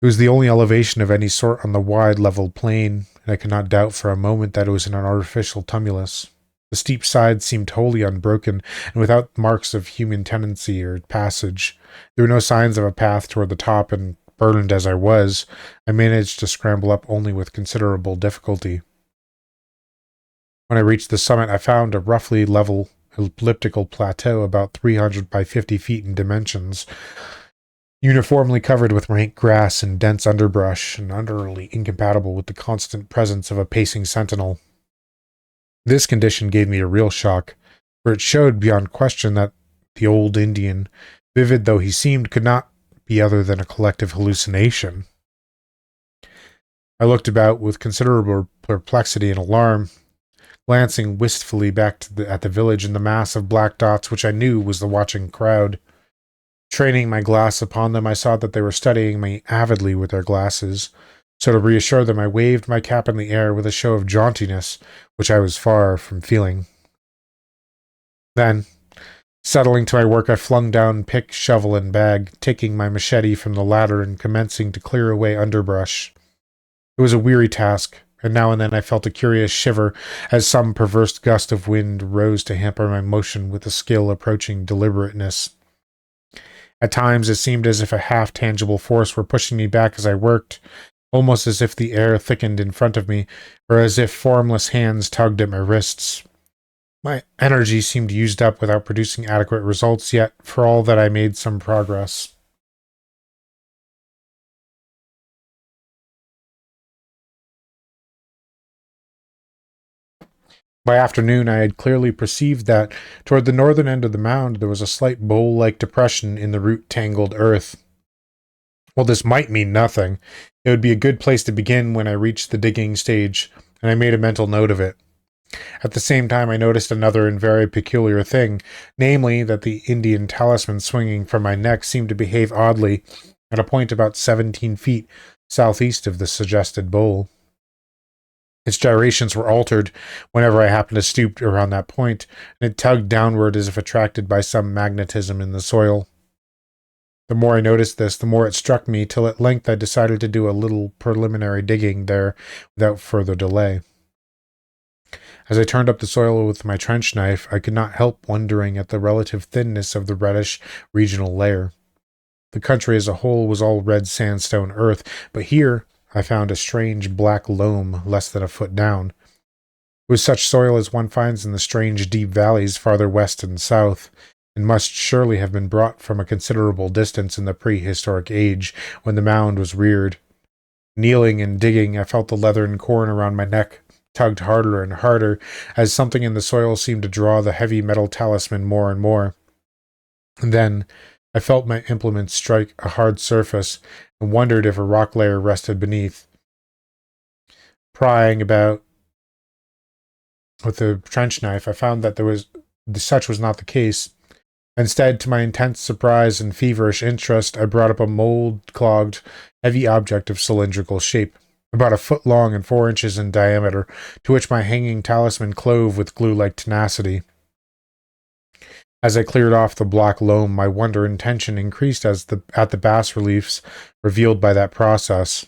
It was the only elevation of any sort on the wide, level plain, and I could not doubt for a moment that it was an artificial tumulus. The steep sides seemed wholly unbroken, and without marks of human tenancy or passage. There were no signs of a path toward the top, and, burdened as I was, I managed to scramble up only with considerable difficulty. When I reached the summit, I found a roughly level, elliptical plateau about 300 by 50 feet in dimensions, uniformly covered with rank grass and dense underbrush, and utterly incompatible with the constant presence of a pacing sentinel. This condition gave me a real shock, for it showed beyond question that the old Indian, vivid though he seemed, could not be other than a collective hallucination. I looked about with considerable perplexity and alarm, glancing wistfully back at the village and the mass of black dots which I knew was the watching crowd. Training my glass upon them, I saw that they were studying me avidly with their glasses, so to reassure them I waved my cap in the air with a show of jauntiness, which I was far from feeling. Then, settling to my work, I flung down pick, shovel, and bag, taking my machete from the ladder and commencing to clear away underbrush. It was a weary task, and now and then I felt a curious shiver as some perverse gust of wind rose to hamper my motion with a skill approaching deliberateness. At times it seemed as if a half-tangible force were pushing me back as I worked, almost as if the air thickened in front of me, or as if formless hands tugged at my wrists. My energy seemed used up without producing adequate results, yet for all that I made some progress. By afternoon, I had clearly perceived that, toward the northern end of the mound, there was a slight bowl-like depression in the root-tangled earth. While this might mean nothing, it would be a good place to begin when I reached the digging stage, and I made a mental note of it. At the same time, I noticed another and very peculiar thing, namely that the Indian talisman swinging from my neck seemed to behave oddly at a point about 17 feet southeast of the suggested bowl. Its gyrations were altered whenever I happened to stoop around that point, and it tugged downward as if attracted by some magnetism in the soil. The more I noticed this, the more it struck me, till at length I decided to do a little preliminary digging there without further delay. As I turned up the soil with my trench knife, I could not help wondering at the relative thinness of the reddish regional layer. The country as a whole was all red sandstone earth, but here I found a strange black loam less than a foot down. It was such soil as one finds in the strange deep valleys farther west and south, and must surely have been brought from a considerable distance in the prehistoric age when the mound was reared. Kneeling and digging, I felt the leathern cord around my neck tugged harder and harder as something in the soil seemed to draw the heavy metal talisman more and more. And then I felt my implement strike a hard surface and wondered if a rock layer rested beneath. Prying about with the trench knife, I found that such was not the case. Instead, to my intense surprise and feverish interest, I brought up a mold-clogged, heavy object of cylindrical shape, about a foot long and 4 inches in diameter, to which my hanging talisman clove with glue-like tenacity. As I cleared off the black loam, my wonder and tension increased at the bas-reliefs revealed by that process.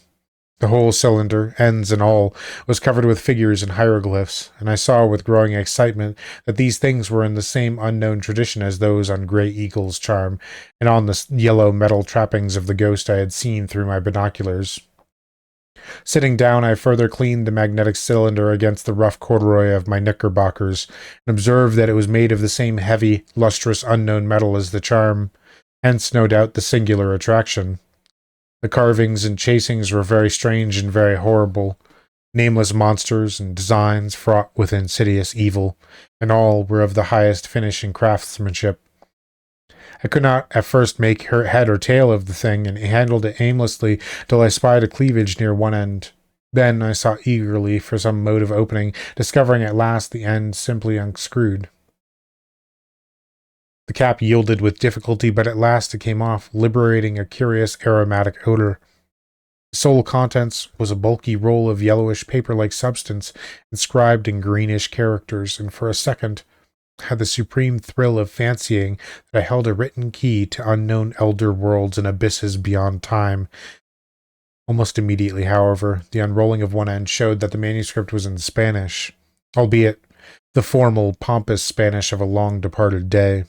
The whole cylinder, ends and all, was covered with figures and hieroglyphs, and I saw with growing excitement that these things were in the same unknown tradition as those on Grey Eagle's charm, and on the yellow metal trappings of the ghost I had seen through my binoculars. Sitting down, I further cleaned the magnetic cylinder against the rough corduroy of my knickerbockers, and observed that it was made of the same heavy, lustrous, unknown metal as the charm, hence, no doubt, the singular attraction. The carvings and chasings were very strange and very horrible, nameless monsters and designs fraught with insidious evil, and all were of the highest finish and craftsmanship. I could not at first make her head or tail of the thing, and handled it aimlessly till I spied a cleavage near one end. Then I sought eagerly for some mode of opening, discovering at last the end simply unscrewed. The cap yielded with difficulty, but at last it came off, liberating a curious aromatic odor. The sole contents was a bulky roll of yellowish paper-like substance, inscribed in greenish characters, and for a second had the supreme thrill of fancying that I held a written key to unknown elder worlds and abysses beyond time. Almost immediately, however, the unrolling of one end showed that the manuscript was in Spanish, albeit the formal, pompous Spanish of a long-departed day.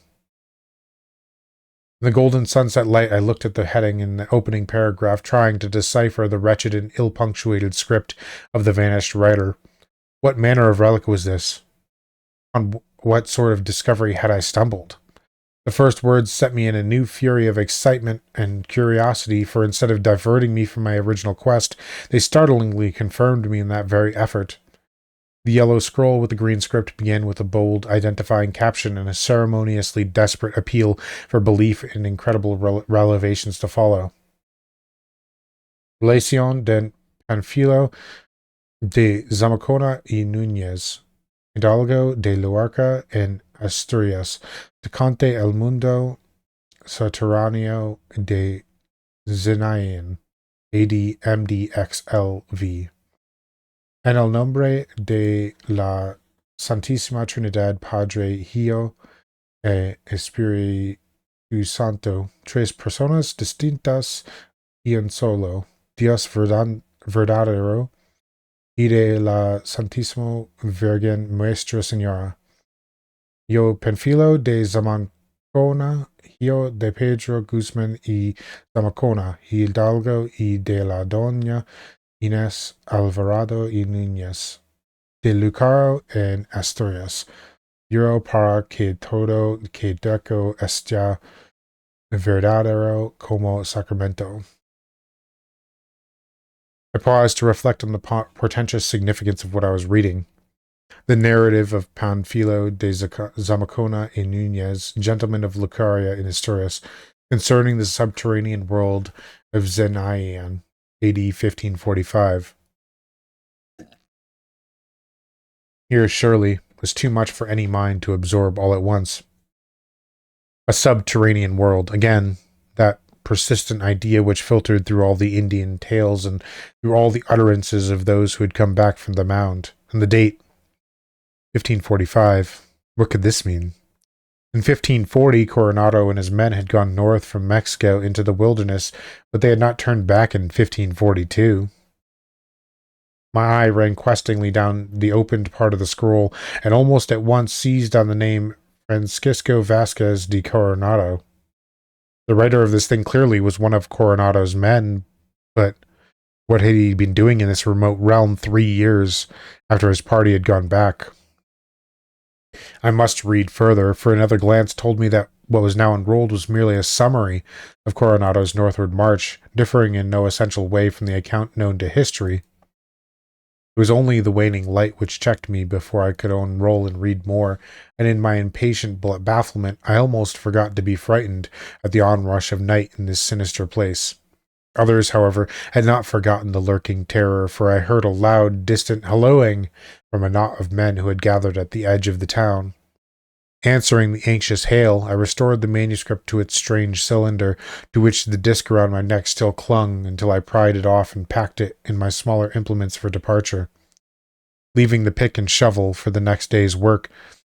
In the golden sunset light, I looked at the heading in the opening paragraph, trying to decipher the wretched and ill-punctuated script of the vanished writer. What manner of relic was this? On what sort of discovery had I stumbled? The first words set me in a new fury of excitement and curiosity, for instead of diverting me from my original quest, they startlingly confirmed me in that very effort. The yellow scroll with the green script began with a bold, identifying caption and a ceremoniously desperate appeal for belief in incredible revelations to follow. Relación de Panfilo de Zamacona y Núñez, Hidalgo de Luarca en Asturias, tocante el mundo subterráneo de Zinayan, AD MDXLV. En el nombre de la Santísima Trinidad, Padre, Hijo e Espíritu Santo, tres personas distintas y un solo, Dios verdadero, y de la Santísima Virgen Nuestra Señora. Yo, Panfilo de Zamacona, hijo de Pedro Guzmán y Zamacona, Hidalgo, y de la Doña Inés Alvarado y Núñez, de Lucaro en Asturias, juro para que todo que digo esté verdadero como sacramento. I paused to reflect on the portentous significance of what I was reading. The narrative of Panfilo de Zamacona y Núñez, gentleman of Lucaria in Asturias, concerning the subterranean world of Zinayan, AD 1545. Here, surely, was too much for any mind to absorb all at once. A subterranean world, again, that persistent idea which filtered through all the Indian tales and through all the utterances of those who had come back from the Mound. And the date, 1545. What could this mean? In 1540, Coronado and his men had gone north from Mexico into the wilderness, but they had not turned back in 1542. My eye ran questingly down the opened part of the scroll, and almost at once seized on the name Francisco Vasquez de Coronado. The writer of this thing clearly was one of Coronado's men, but what had he been doing in this remote realm 3 years after his party had gone back? I must read further, for another glance told me that what was now unrolled was merely a summary of Coronado's northward march, differing in no essential way from the account known to history. It was only the waning light which checked me before I could unroll and read more, and in my impatient bafflement I almost forgot to be frightened at the onrush of night in this sinister place. Others, however, had not forgotten the lurking terror, for I heard a loud, distant hallooing from a knot of men who had gathered at the edge of the town. Answering the anxious hail, I restored the manuscript to its strange cylinder, to which the disc around my neck still clung, until I pried it off and packed it in my smaller implements for departure. Leaving the pick and shovel for the next day's work,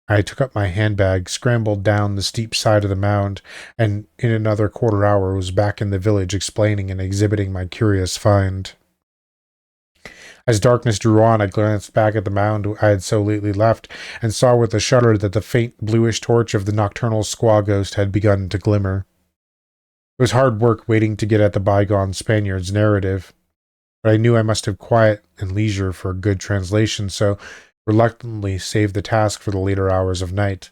I took up my handbag, scrambled down the steep side of the mound, and in another quarter hour was back in the village explaining and exhibiting my curious find. As darkness drew on, I glanced back at the mound I had so lately left, and saw with a shudder that the faint bluish torch of the nocturnal squaw ghost had begun to glimmer. It was hard work waiting to get at the bygone Spaniard's narrative, but I knew I must have quiet and leisure for a good translation, so reluctantly saved the task for the later hours of night.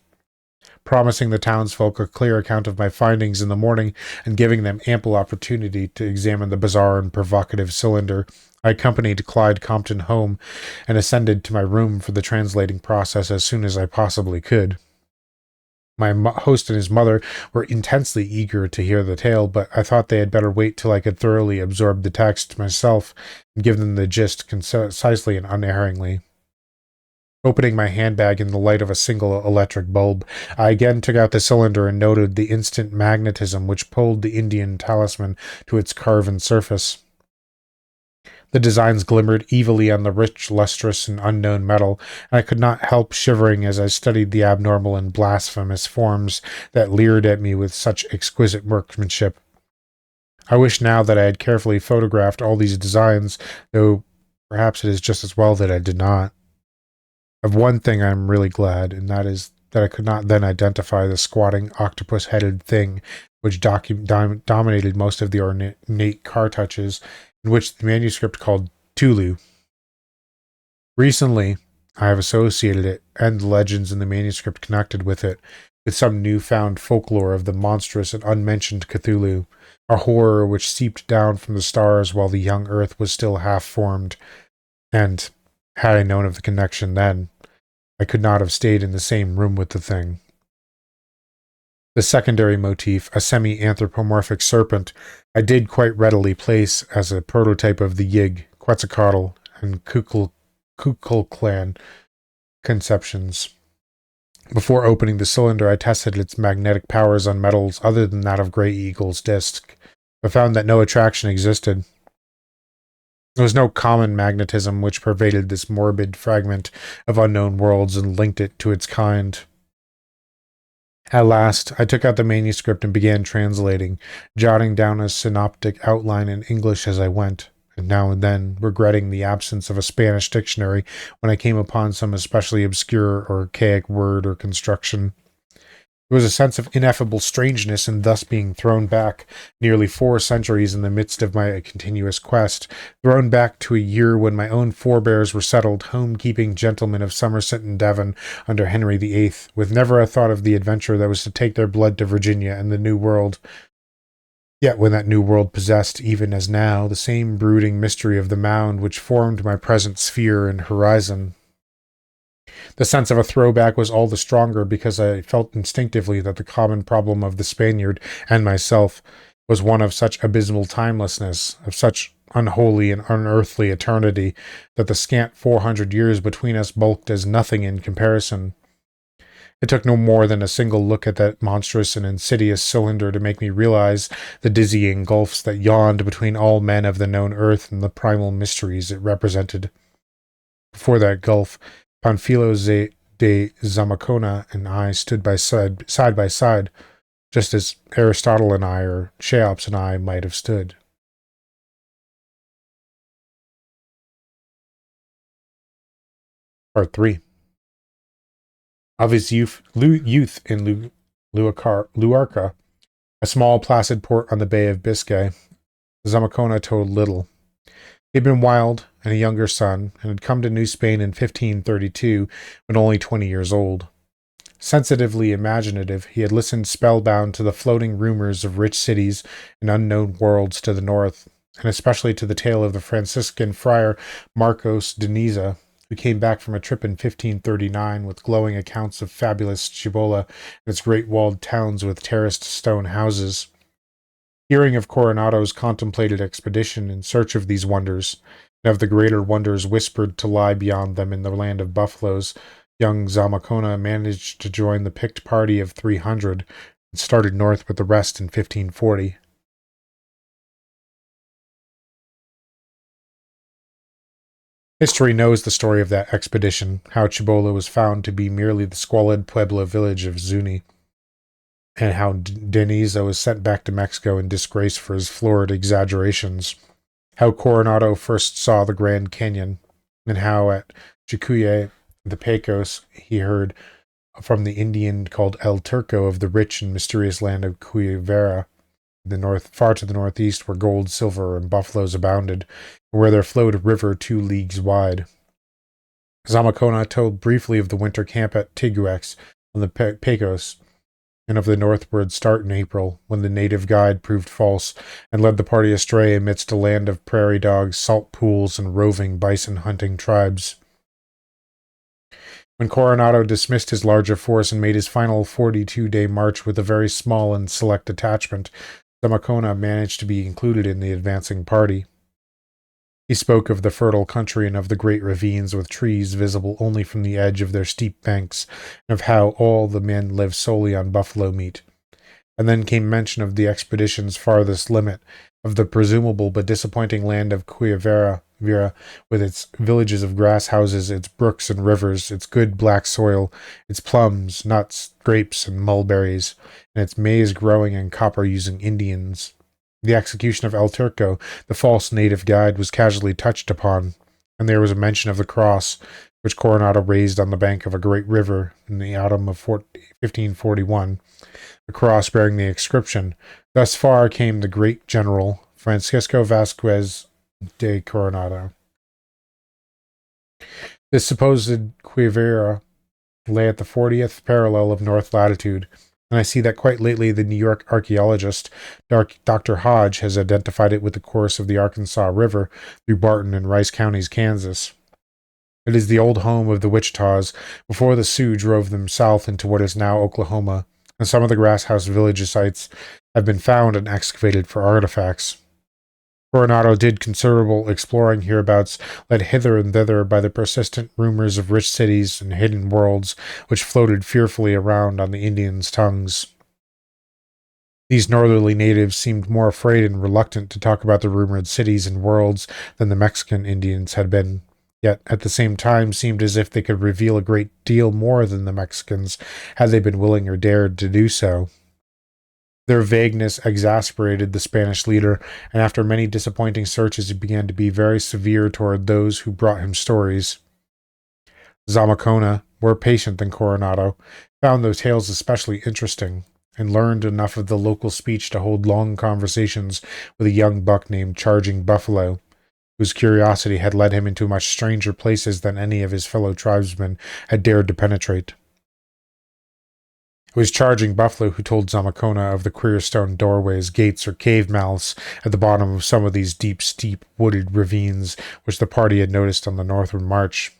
Promising the townsfolk a clear account of my findings in the morning, and giving them ample opportunity to examine the bizarre and provocative cylinder, I accompanied Clyde Compton home and ascended to my room for the translating process as soon as I possibly could. My host and his mother were intensely eager to hear the tale, but I thought they had better wait till I could thoroughly absorb the text myself and give them the gist concisely and unerringly. Opening my handbag in the light of a single electric bulb, I again took out the cylinder and noted the instant magnetism which pulled the Indian talisman to its carven surface. The designs glimmered evilly on the rich, lustrous, and unknown metal, and I could not help shivering as I studied the abnormal and blasphemous forms that leered at me with such exquisite workmanship. I wish now that I had carefully photographed all these designs, though perhaps it is just as well that I did not. Of one thing I am really glad, and that is that I could not then identify the squatting, octopus-headed thing which dominated most of the ornate cartouches, in which the manuscript called Tulu. Recently, I have associated it, and the legends in the manuscript connected with it, with some newfound folklore of the monstrous and unmentioned Cthulhu, a horror which seeped down from the stars while the young earth was still half-formed, and, had I known of the connection then, I could not have stayed in the same room with the thing. The secondary motif, a semi-anthropomorphic serpent, I did quite readily place as a prototype of the Yig, Quetzalcoatl, and Kukulclan conceptions. Before opening the cylinder, I tested its magnetic powers on metals other than that of Grey Eagle's disc, but found that no attraction existed. There was no common magnetism which pervaded this morbid fragment of unknown worlds and linked it to its kind. At last, I took out the manuscript and began translating, jotting down a synoptic outline in English as I went, and now and then regretting the absence of a Spanish dictionary when I came upon some especially obscure or archaic word or construction. There was a sense of ineffable strangeness in thus being thrown back nearly 4 centuries in the midst of my continuous quest, thrown back to a year when my own forebears were settled home-keeping gentlemen of Somerset and Devon under Henry VIII, with never a thought of the adventure that was to take their blood to Virginia and the New World. Yet when that New World possessed, even as now, the same brooding mystery of the Mound which formed my present sphere and horizon. The sense of a throwback was all the stronger because I felt instinctively that the common problem of the Spaniard and myself was one of such abysmal timelessness, of such unholy and unearthly eternity, that the scant 400 years between us bulked as nothing in comparison. It took no more than a single look at that monstrous and insidious cylinder to make me realize the dizzying gulfs that yawned between all men of the known earth and the primal mysteries it represented. Before that gulf, Panfilo de Zamacona and I stood side by side, just as Aristotle and I, or Cheops and I, might have stood. Part 3. Of his youth in Luarca, A small placid port on the Bay of Biscay. Zamacona told little. He had been wild and a younger son, and had come to New Spain in 1532 when only 20 years old. Sensitively imaginative, he had listened spellbound to the floating rumors of rich cities and unknown worlds to the north, and especially to the tale of the Franciscan friar Marcos de Niza, who came back from a trip in 1539 with glowing accounts of fabulous Cibola and its great walled towns with terraced stone houses. Hearing of Coronado's contemplated expedition in search of these wonders, and of the greater wonders whispered to lie beyond them in the land of buffaloes, young Zamacona managed to join the picked party of 300 and started north with the rest in 1540. History knows the story of that expedition, how Cibola was found to be merely the squalid Pueblo village of Zuni, and how Deniza was sent back to Mexico in disgrace for his florid exaggerations, how Coronado first saw the Grand Canyon, and how at Chicuye, the Pecos, he heard from the Indian called El Turco of the rich and mysterious land of Cuyavera, the north, far to the northeast, where gold, silver, and buffaloes abounded, and where there flowed a river 2 leagues wide. Zamacona told briefly of the winter camp at Tiguex on the Pecos, and of the northward start in April, when the native guide proved false and led the party astray amidst a land of prairie dogs, salt pools, and roving bison-hunting tribes. When Coronado dismissed his larger force and made his final 42-day march with a very small and select detachment, Zamacona managed to be included in the advancing party. He spoke of the fertile country and of the great ravines with trees visible only from the edge of their steep banks, and of how all the men lived solely on buffalo meat. And then came mention of the expedition's farthest limit, of the presumable but disappointing land of Cuyavera, with its villages of grass houses, its brooks and rivers, its good black soil, its plums, nuts, grapes, and mulberries, and its maize growing and copper using Indians. The execution of El Turco, the false native guide, was casually touched upon, and there was a mention of the cross, which Coronado raised on the bank of a great river in the autumn of 1541, a cross bearing the inscription, "Thus far came the great general Francisco Vasquez de Coronado." This supposed Cuivera lay at the 40th parallel of north latitude, and I see that quite lately the New York archaeologist Dr. Hodge has identified it with the course of the Arkansas River through Barton and Rice counties, Kansas. It is the old home of the Wichitas before the Sioux drove them south into what is now Oklahoma, and some of the grass house village sites have been found and excavated for artifacts. Coronado did considerable exploring hereabouts, led hither and thither by the persistent rumors of rich cities and hidden worlds which floated fearfully around on the Indians' tongues. These northerly natives seemed more afraid and reluctant to talk about the rumored cities and worlds than the Mexican Indians had been, yet at the same time seemed as if they could reveal a great deal more than the Mexicans, had they been willing or dared to do so. Their vagueness exasperated the Spanish leader, and after many disappointing searches he began to be very severe toward those who brought him stories. Zamacona, more patient than Coronado, found those tales especially interesting, and learned enough of the local speech to hold long conversations with a young buck named Charging Buffalo, whose curiosity had led him into much stranger places than any of his fellow tribesmen had dared to penetrate. It was Charging Buffalo who told Zamacona of the queer stone doorways, gates, or cave mouths at the bottom of some of these deep, steep, wooded ravines which the party had noticed on the northward march.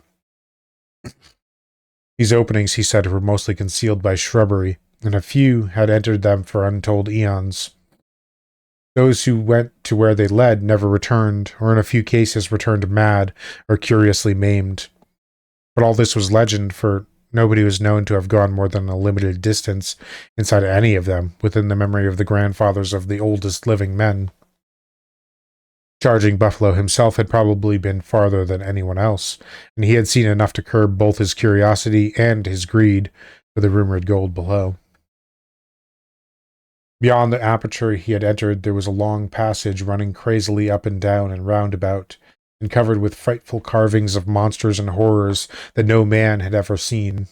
These openings, he said, were mostly concealed by shrubbery, and a few had entered them for untold eons. Those who went to where they led never returned, or in a few cases returned mad or curiously maimed. But all this was legend, for nobody was known to have gone more than a limited distance inside any of them within the memory of the grandfathers of the oldest living men. Charging Buffalo himself had probably been farther than anyone else, and he had seen enough to curb both his curiosity and his greed for the rumored gold below. Beyond the aperture he had entered there was a long passage running crazily up and down and round about, and covered with frightful carvings of monsters and horrors that no man had ever seen.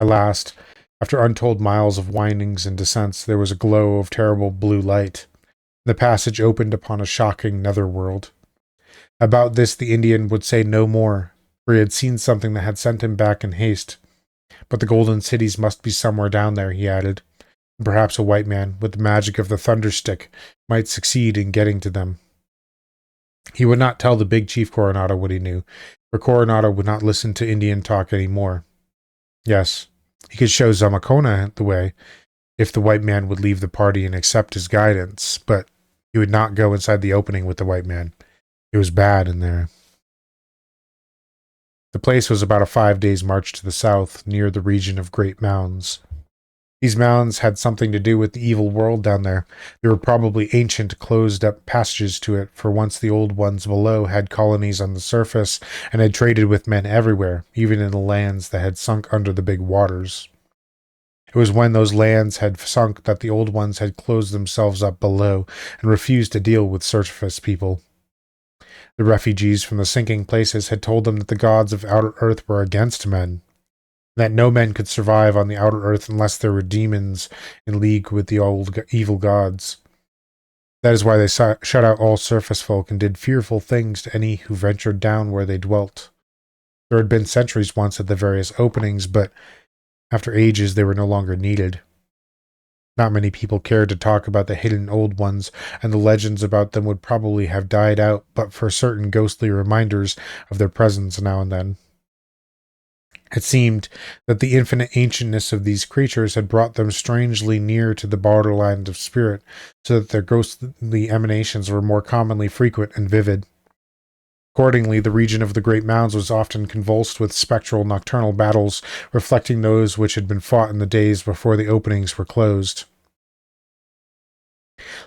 At last, After untold miles of windings and descents, there was a glow of terrible blue light. The passage opened upon a shocking netherworld. About this the Indian would say no more, for he had seen something that had sent him back in haste. But the golden cities must be somewhere down there, he added. And perhaps a white man, with the magic of the thunderstick, might succeed in getting to them. He would not tell the big chief Coronado what he knew, for Coronado would not listen to Indian talk any more. Yes, he could show Zamacona the way, if the white man would leave the party and accept his guidance, but he would not go inside the opening with the white man. It was bad in there. The place was about a 5 days' march to the south, near the region of great mounds. These mounds had something to do with the evil world down there. They were probably ancient, closed-up passages to it, for once the old ones below had colonies on the surface and had traded with men everywhere, even in the lands that had sunk under the big waters. It was when those lands had sunk that the old ones had closed themselves up below and refused to deal with surface people. The refugees from the sinking places had told them that the gods of outer earth were against men, that no men could survive on the outer earth unless there were demons in league with the old evil gods. That is why they shut out all surface folk and did fearful things to any who ventured down where they dwelt. There had been sentries once at the various openings, but after ages they were no longer needed. Not many people cared to talk about the hidden old ones, and the legends about them would probably have died out but for certain ghostly reminders of their presence now and then. It seemed that the infinite ancientness of these creatures had brought them strangely near to the borderland of spirit, so that their ghostly emanations were more commonly frequent and vivid. Accordingly, the region of the Great Mounds was often convulsed with spectral nocturnal battles, reflecting those which had been fought in the days before the openings were closed.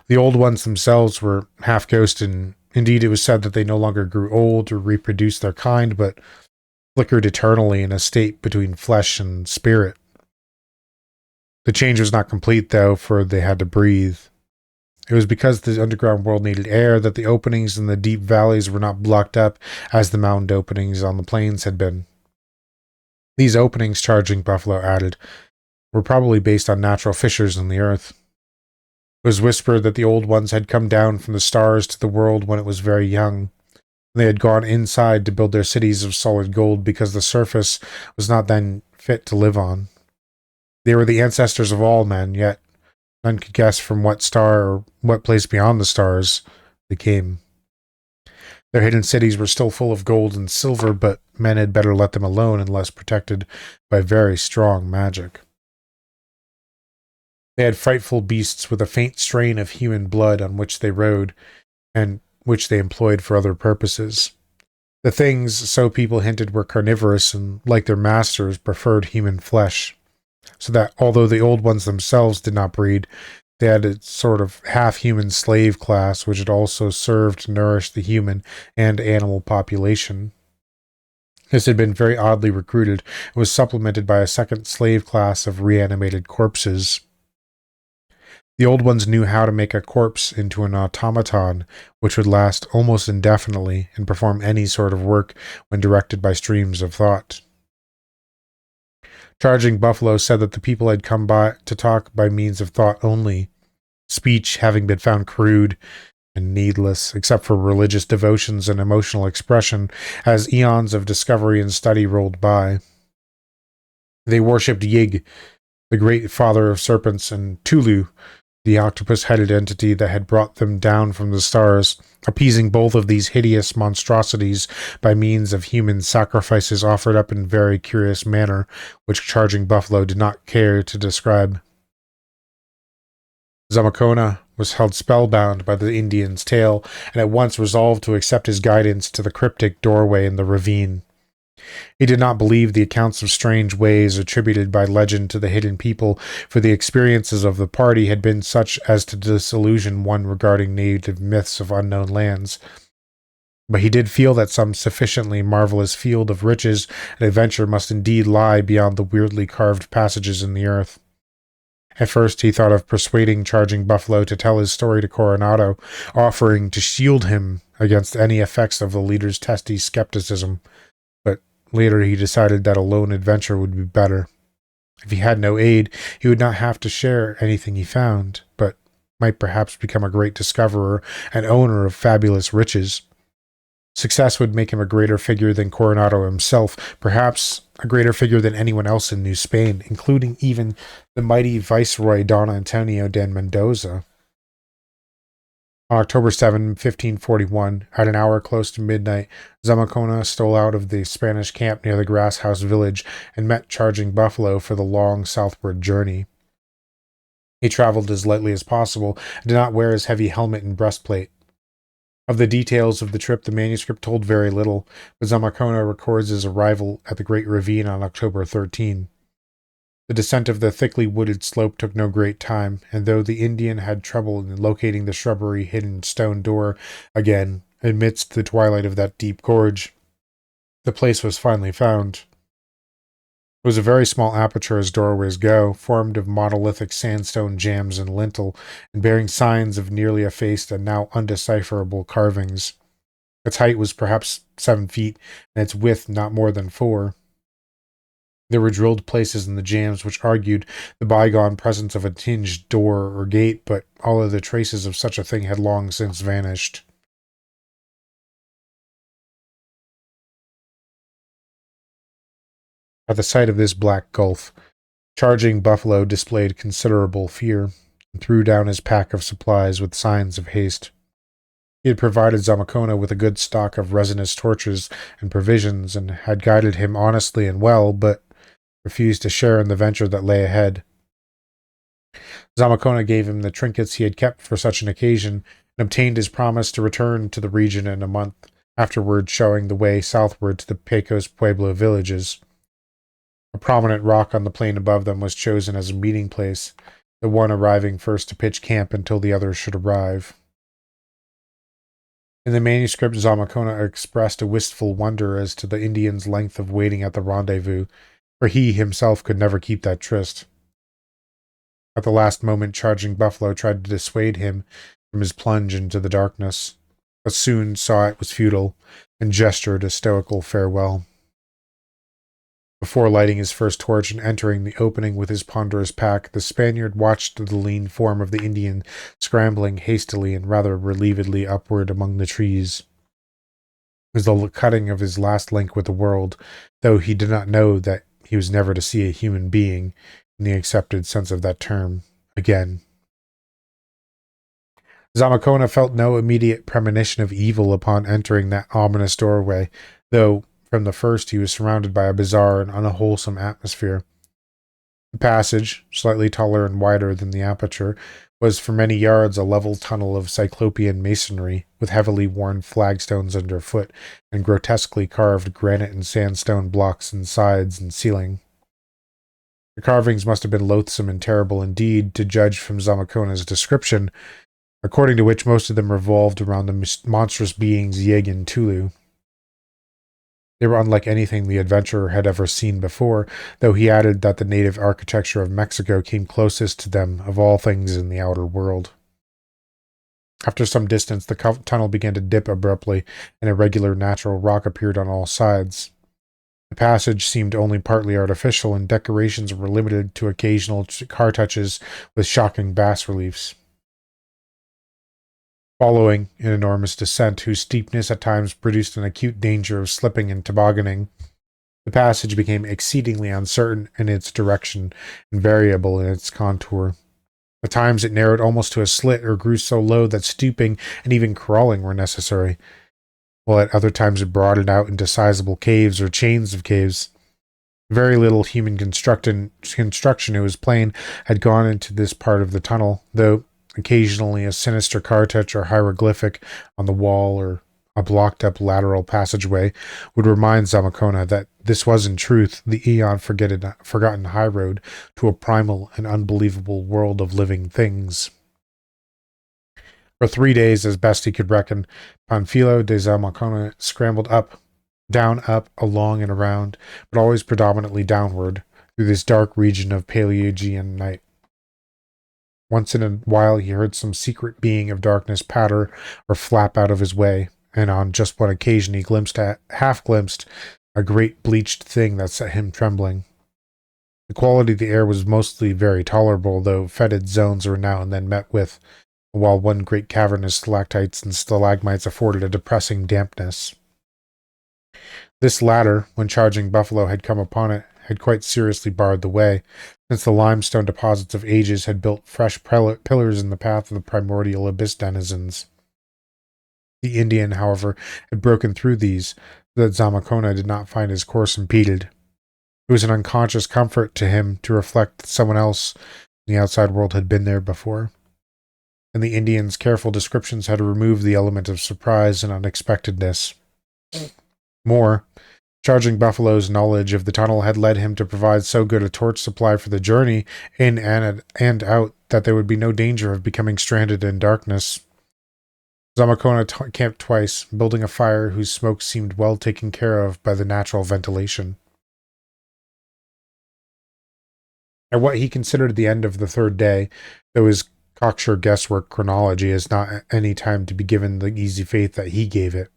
The old ones themselves were half ghost, and indeed it was said that they no longer grew old or reproduced their kind, but flickered eternally in a state between flesh and spirit. The change was not complete, though, for they had to breathe. It was because the underground world needed air that the openings in the deep valleys were not blocked up as the mountain openings on the plains had been. These openings, Charging Buffalo added, were probably based on natural fissures in the earth. It was whispered that the old ones had come down from the stars to the world when it was very young. They had gone inside to build their cities of solid gold because the surface was not then fit to live on. They were the ancestors of all men, yet none could guess from what star or what place beyond the stars they came. Their hidden cities were still full of gold and silver, but men had better let them alone unless protected by very strong magic. They had frightful beasts with a faint strain of human blood on which they rode, and which they employed for other purposes. The things, so people hinted, were carnivorous and, like their masters, preferred human flesh, so that although the old ones themselves did not breed, they had a sort of half-human slave class which had also served to nourish the human and animal population. This had been very oddly recruited and was supplemented by a second slave class of reanimated corpses. The old ones knew how to make a corpse into an automaton, which would last almost indefinitely and perform any sort of work when directed by streams of thought. Charging Buffalo said that the people had come by to talk by means of thought only, speech having been found crude and needless, except for religious devotions and emotional expression, as eons of discovery and study rolled by. They worshipped Yig, the great father of serpents, and Tulu, the octopus-headed entity that had brought them down from the stars, appeasing both of these hideous monstrosities by means of human sacrifices offered up in very curious manner, which Charging Buffalo did not care to describe. Zamacona was held spellbound by the Indian's tale, and at once resolved to accept his guidance to the cryptic doorway in the ravine. He did not believe the accounts of strange ways attributed by legend to the hidden people, for the experiences of the party had been such as to disillusion one regarding native myths of unknown lands. But he did feel that some sufficiently marvelous field of riches and adventure must indeed lie beyond the weirdly carved passages in the earth. At first he thought of persuading Charging Buffalo to tell his story to Coronado, offering to shield him against any effects of the leader's testy skepticism. Later he decided that a lone adventure would be better. If he had no aid, he would not have to share anything he found, but might perhaps become a great discoverer and owner of fabulous riches. Success would make him a greater figure than Coronado himself, perhaps a greater figure than anyone else in New Spain, including even the mighty Viceroy Don Antonio de Mendoza. On October 7, 1541, at an hour close to midnight, Zamacona stole out of the Spanish camp near the Grass House village and met charging buffalo for the long southward journey. He traveled as lightly as possible and did not wear his heavy helmet and breastplate. Of the details of the trip, the manuscript told very little, but Zamacona records his arrival at the Great Ravine on October 13. The descent of the thickly wooded slope took no great time, and though the Indian had trouble in locating the shrubbery-hidden stone door again, amidst the twilight of that deep gorge, the place was finally found. It was a very small aperture as doorways go, formed of monolithic sandstone jambs and lintel, and bearing signs of nearly effaced and now undecipherable carvings. Its height was perhaps 7 feet, and its width not more than 4. There were drilled places in the jambs which argued the bygone presence of a hinged door or gate, but all other traces of such a thing had long since vanished. At the sight of this black gulf, Charging Buffalo displayed considerable fear, and threw down his pack of supplies with signs of haste. He had provided Zamacona with a good stock of resinous torches and provisions, and had guided him honestly and well, but refused to share in the venture that lay ahead. Zamacona gave him the trinkets he had kept for such an occasion, and obtained his promise to return to the region in a month, afterward showing the way southward to the Pecos Pueblo villages. A prominent rock on the plain above them was chosen as a meeting place, the one arriving first to pitch camp until the others should arrive. In the manuscript, Zamacona expressed a wistful wonder as to the Indian's length of waiting at the rendezvous, for he himself could never keep that tryst. At the last moment, Charging Buffalo tried to dissuade him from his plunge into the darkness, but soon saw it was futile, and gestured a stoical farewell. Before lighting his first torch and entering the opening with his ponderous pack, the Spaniard watched the lean form of the Indian scrambling hastily and rather relievedly upward among the trees. It was the cutting of his last link with the world, though he did not know that he was never to see a human being, in the accepted sense of that term, again. Zamacona felt no immediate premonition of evil upon entering that ominous doorway, though from the first he was surrounded by a bizarre and unwholesome atmosphere. The passage, slightly taller and wider than the aperture, was for many yards a level tunnel of cyclopean masonry, with heavily worn flagstones underfoot, and grotesquely carved granite and sandstone blocks in sides and ceiling. The carvings must have been loathsome and terrible indeed, to judge from Zamacona's description, according to which most of them revolved around the monstrous beings Yig and Tulu. They were unlike anything the adventurer had ever seen before, though he added that the native architecture of Mexico came closest to them of all things in the outer world. After some distance, the tunnel began to dip abruptly, and irregular natural rock appeared on all sides. The passage seemed only partly artificial, and decorations were limited to occasional car touches with shocking bas-reliefs. Following an enormous descent, whose steepness at times produced an acute danger of slipping and tobogganing, the passage became exceedingly uncertain in its direction and variable in its contour. At times it narrowed almost to a slit or grew so low that stooping and even crawling were necessary, while at other times it broadened out into sizable caves or chains of caves. Very little human construction, it was plain, had gone into this part of the tunnel, though occasionally a sinister car touch or hieroglyphic on the wall or a blocked-up lateral passageway would remind Zamacona that this was in truth the forgotten highroad to a primal and unbelievable world of living things. For 3 days, as best he could reckon, Panfilo de Zamacona scrambled up, down, up, along and around, but always predominantly downward, through this dark region of Paleogean night. Once in a while he heard some secret being of darkness patter or flap out of his way, and on just one occasion he half glimpsed a great bleached thing that set him trembling. The quality of the air was mostly very tolerable, though fetid zones were now and then met with, while one great cavern of stalactites and stalagmites afforded a depressing dampness. This latter, when charging buffalo had come upon it, had quite seriously barred the way, since the limestone deposits of ages had built fresh pillars in the path of the primordial abyss denizens. The Indian, however, had broken through these, so that Zamakona did not find his course impeded. It was an unconscious comfort to him to reflect that someone else in the outside world had been there before, and the Indian's careful descriptions had removed the element of surprise and unexpectedness. More, charging Buffalo's knowledge of the tunnel had led him to provide so good a torch supply for the journey in and out that there would be no danger of becoming stranded in darkness. Zamakona camped twice, building a fire whose smoke seemed well taken care of by the natural ventilation. At what he considered the end of the third day, though his cocksure guesswork chronology is not any time to be given the easy faith that he gave it,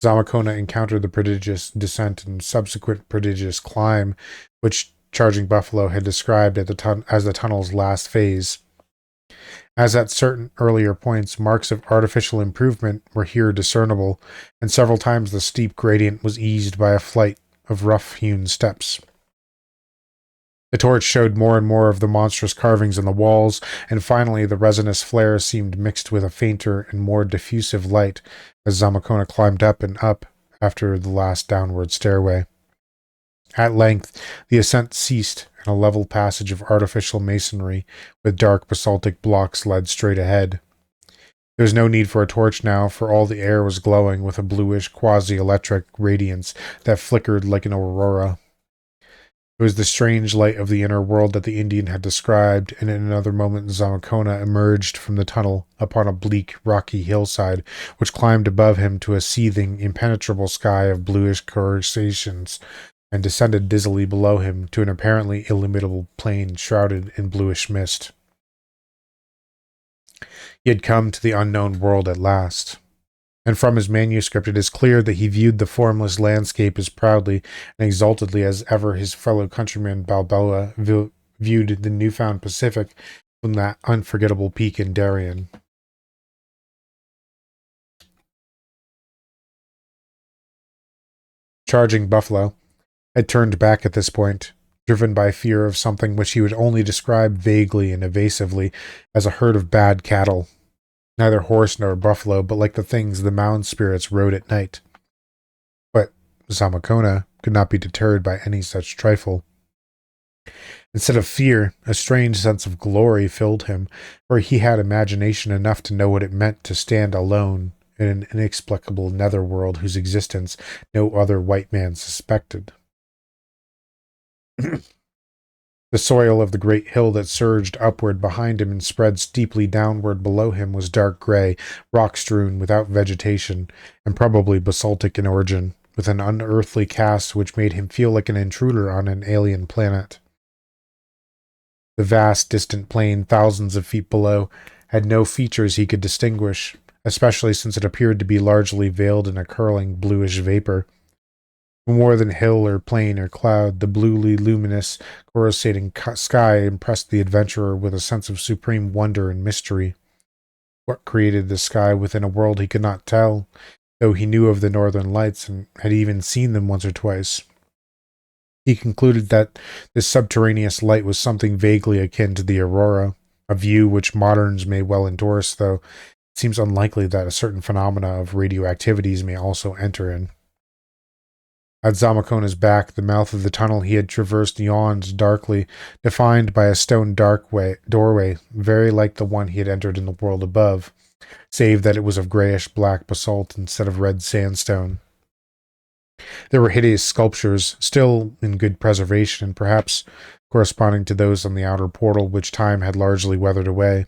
Zamakona encountered the prodigious descent and subsequent prodigious climb, which Charging Buffalo had described as the tunnel's last phase. As at certain earlier points, marks of artificial improvement were here discernible, and several times the steep gradient was eased by a flight of rough-hewn steps. The torch showed more and more of the monstrous carvings on the walls, and finally the resinous flare seemed mixed with a fainter and more diffusive light as Zamakona climbed up and up after the last downward stairway. At length, the ascent ceased, and a level passage of artificial masonry with dark basaltic blocks led straight ahead. There was no need for a torch now, for all the air was glowing with a bluish, quasi-electric radiance that flickered like an aurora. It was the strange light of the inner world that the Indian had described, and in another moment Zamakona emerged from the tunnel upon a bleak, rocky hillside, which climbed above him to a seething, impenetrable sky of bluish coruscations, and descended dizzily below him to an apparently illimitable plain shrouded in bluish mist. He had come to the unknown world at last. And from his manuscript it is clear that he viewed the formless landscape as proudly and exultantly as ever his fellow countryman Balboa viewed the newfound Pacific from that unforgettable peak in Darien. Charging Buffalo had turned back at this point, driven by fear of something which he would only describe vaguely and evasively as a herd of bad cattle. Neither horse nor buffalo, but like the things the Mound spirits rode at night. But Zamakona could not be deterred by any such trifle. Instead of fear, a strange sense of glory filled him, for he had imagination enough to know what it meant to stand alone in an inexplicable netherworld whose existence no other white man suspected. The soil of the great hill that surged upward behind him and spread steeply downward below him was dark gray, rock-strewn, without vegetation, and probably basaltic in origin, with an unearthly cast which made him feel like an intruder on an alien planet. The vast, distant plain, thousands of feet below, had no features he could distinguish, especially since it appeared to be largely veiled in a curling, bluish vapor. More than hill or plain or cloud, the bluely luminous, coruscating sky impressed the adventurer with a sense of supreme wonder and mystery. What created the sky within a world he could not tell, though he knew of the northern lights and had even seen them once or twice? He concluded that this subterraneous light was something vaguely akin to the aurora, a view which moderns may well endorse, though it seems unlikely that a certain phenomena of radioactivities may also enter in. At Zamakona's back, the mouth of the tunnel he had traversed yawned darkly, defined by a stone doorway, very like the one he had entered in the world above, save that it was of grayish-black basalt instead of red sandstone. There were hideous sculptures, still in good preservation, and perhaps corresponding to those on the outer portal which time had largely weathered away.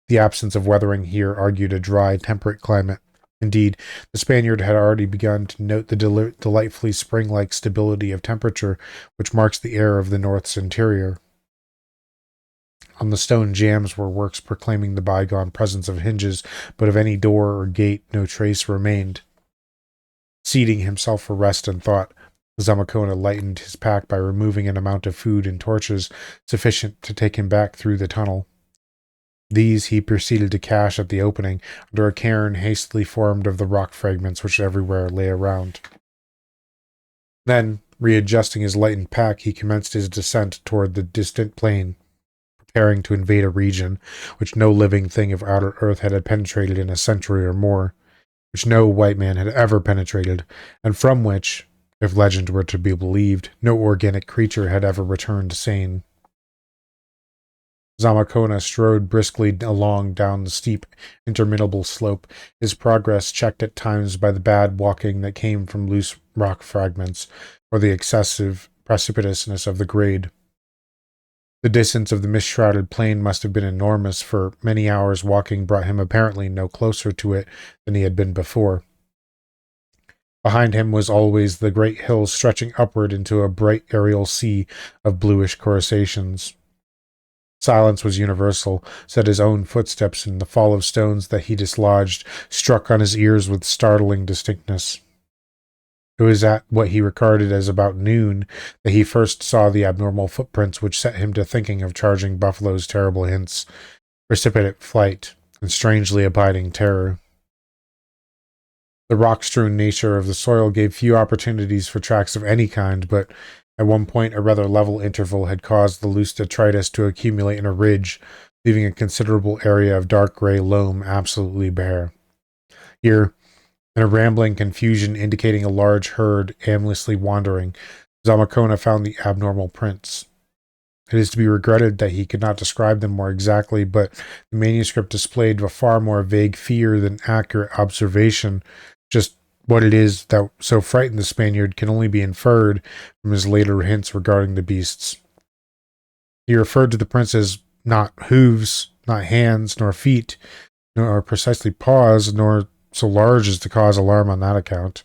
The absence of weathering here argued a dry, temperate climate. Indeed, the Spaniard had already begun to note the delightfully spring-like stability of temperature which marks the air of the North's interior. On the stone jambs were works proclaiming the bygone presence of hinges, but of any door or gate no trace remained. Seating himself for rest and thought, Zamakona lightened his pack by removing an amount of food and torches sufficient to take him back through the tunnel. These he proceeded to cache at the opening, under a cairn hastily formed of the rock fragments which everywhere lay around. Then, readjusting his lightened pack, he commenced his descent toward the distant plain, preparing to invade a region which no living thing of outer earth had penetrated in a century or more, which no white man had ever penetrated, and from which, if legend were to be believed, no organic creature had ever returned sane. Zamakona strode briskly along down the steep, interminable slope, his progress checked at times by the bad walking that came from loose rock fragments, or the excessive precipitousness of the grade. The distance of the mist-shrouded plain must have been enormous, for many hours' walking brought him apparently no closer to it than he had been before. Behind him was always the great hills stretching upward into a bright aerial sea of bluish coruscations. Silence was universal, said his own footsteps, and the fall of stones that he dislodged struck on his ears with startling distinctness. It was at what he regarded as about noon that he first saw the abnormal footprints which set him to thinking of charging Buffalo's terrible hints, precipitate flight, and strangely abiding terror. The rock-strewn nature of the soil gave few opportunities for tracks of any kind, but at one point a rather level interval had caused the loose detritus to accumulate in a ridge, leaving a considerable area of dark gray loam absolutely bare. Here, in a rambling confusion indicating a large herd aimlessly wandering, Zamakona found the abnormal prints. It is to be regretted that he could not describe them more exactly, but the manuscript displayed a far more vague fear than accurate observation. Just what it is that so frightened the Spaniard can only be inferred from his later hints regarding the beasts. He referred to the prints as not hooves, not hands, nor feet, nor precisely paws, nor so large as to cause alarm on that account.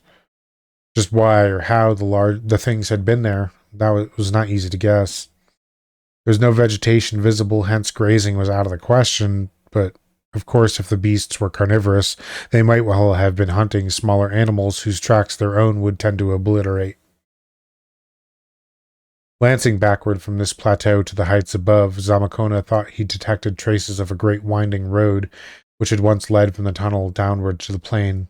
Just why or how the things had been there, that was not easy to guess. There was no vegetation visible, hence grazing was out of the question, but of course if the beasts were carnivorous, they might well have been hunting smaller animals whose tracks their own would tend to obliterate. Glancing backward from this plateau to the heights above, Zamakona thought he detected traces of a great winding road, which had once led from the tunnel downward to the plain.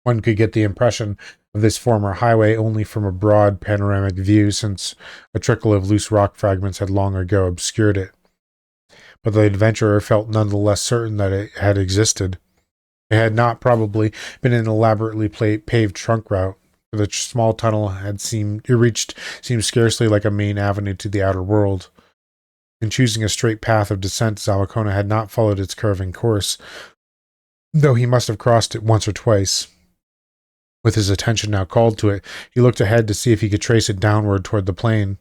One could get the impression of this former highway only from a broad panoramic view, since a trickle of loose rock fragments had long ago obscured it. But the adventurer felt none the less certain that it had existed. It had not probably been an elaborately paved trunk route, for the small tunnel seemed scarcely like a main avenue to the outer world. In choosing a straight path of descent, Zamakona had not followed its curving course, though he must have crossed it once or twice. With his attention now called to it, he looked ahead to see if he could trace it downward toward the plain,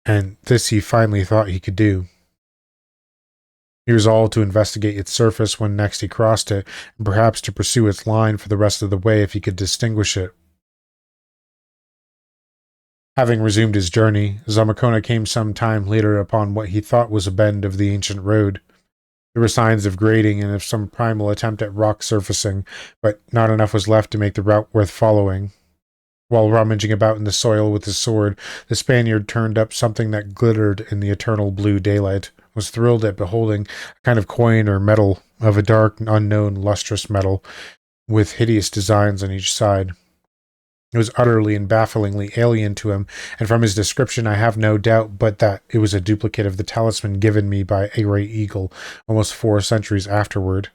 and this he finally thought he could do. He resolved to investigate its surface when next he crossed it, and perhaps to pursue its line for the rest of the way if he could distinguish it. Having resumed his journey, Zamakona came some time later upon what he thought was a bend of the ancient road. There were signs of grading and of some primal attempt at rock surfacing, but not enough was left to make the route worth following. While rummaging about in the soil with his sword, the Spaniard turned up something that glittered in the eternal blue daylight, was thrilled at beholding a kind of coin or medal of a dark, unknown, lustrous metal, with hideous designs on each side. It was utterly and bafflingly alien to him, and from his description I have no doubt but that it was a duplicate of the talisman given me by a great eagle almost 4 centuries afterward.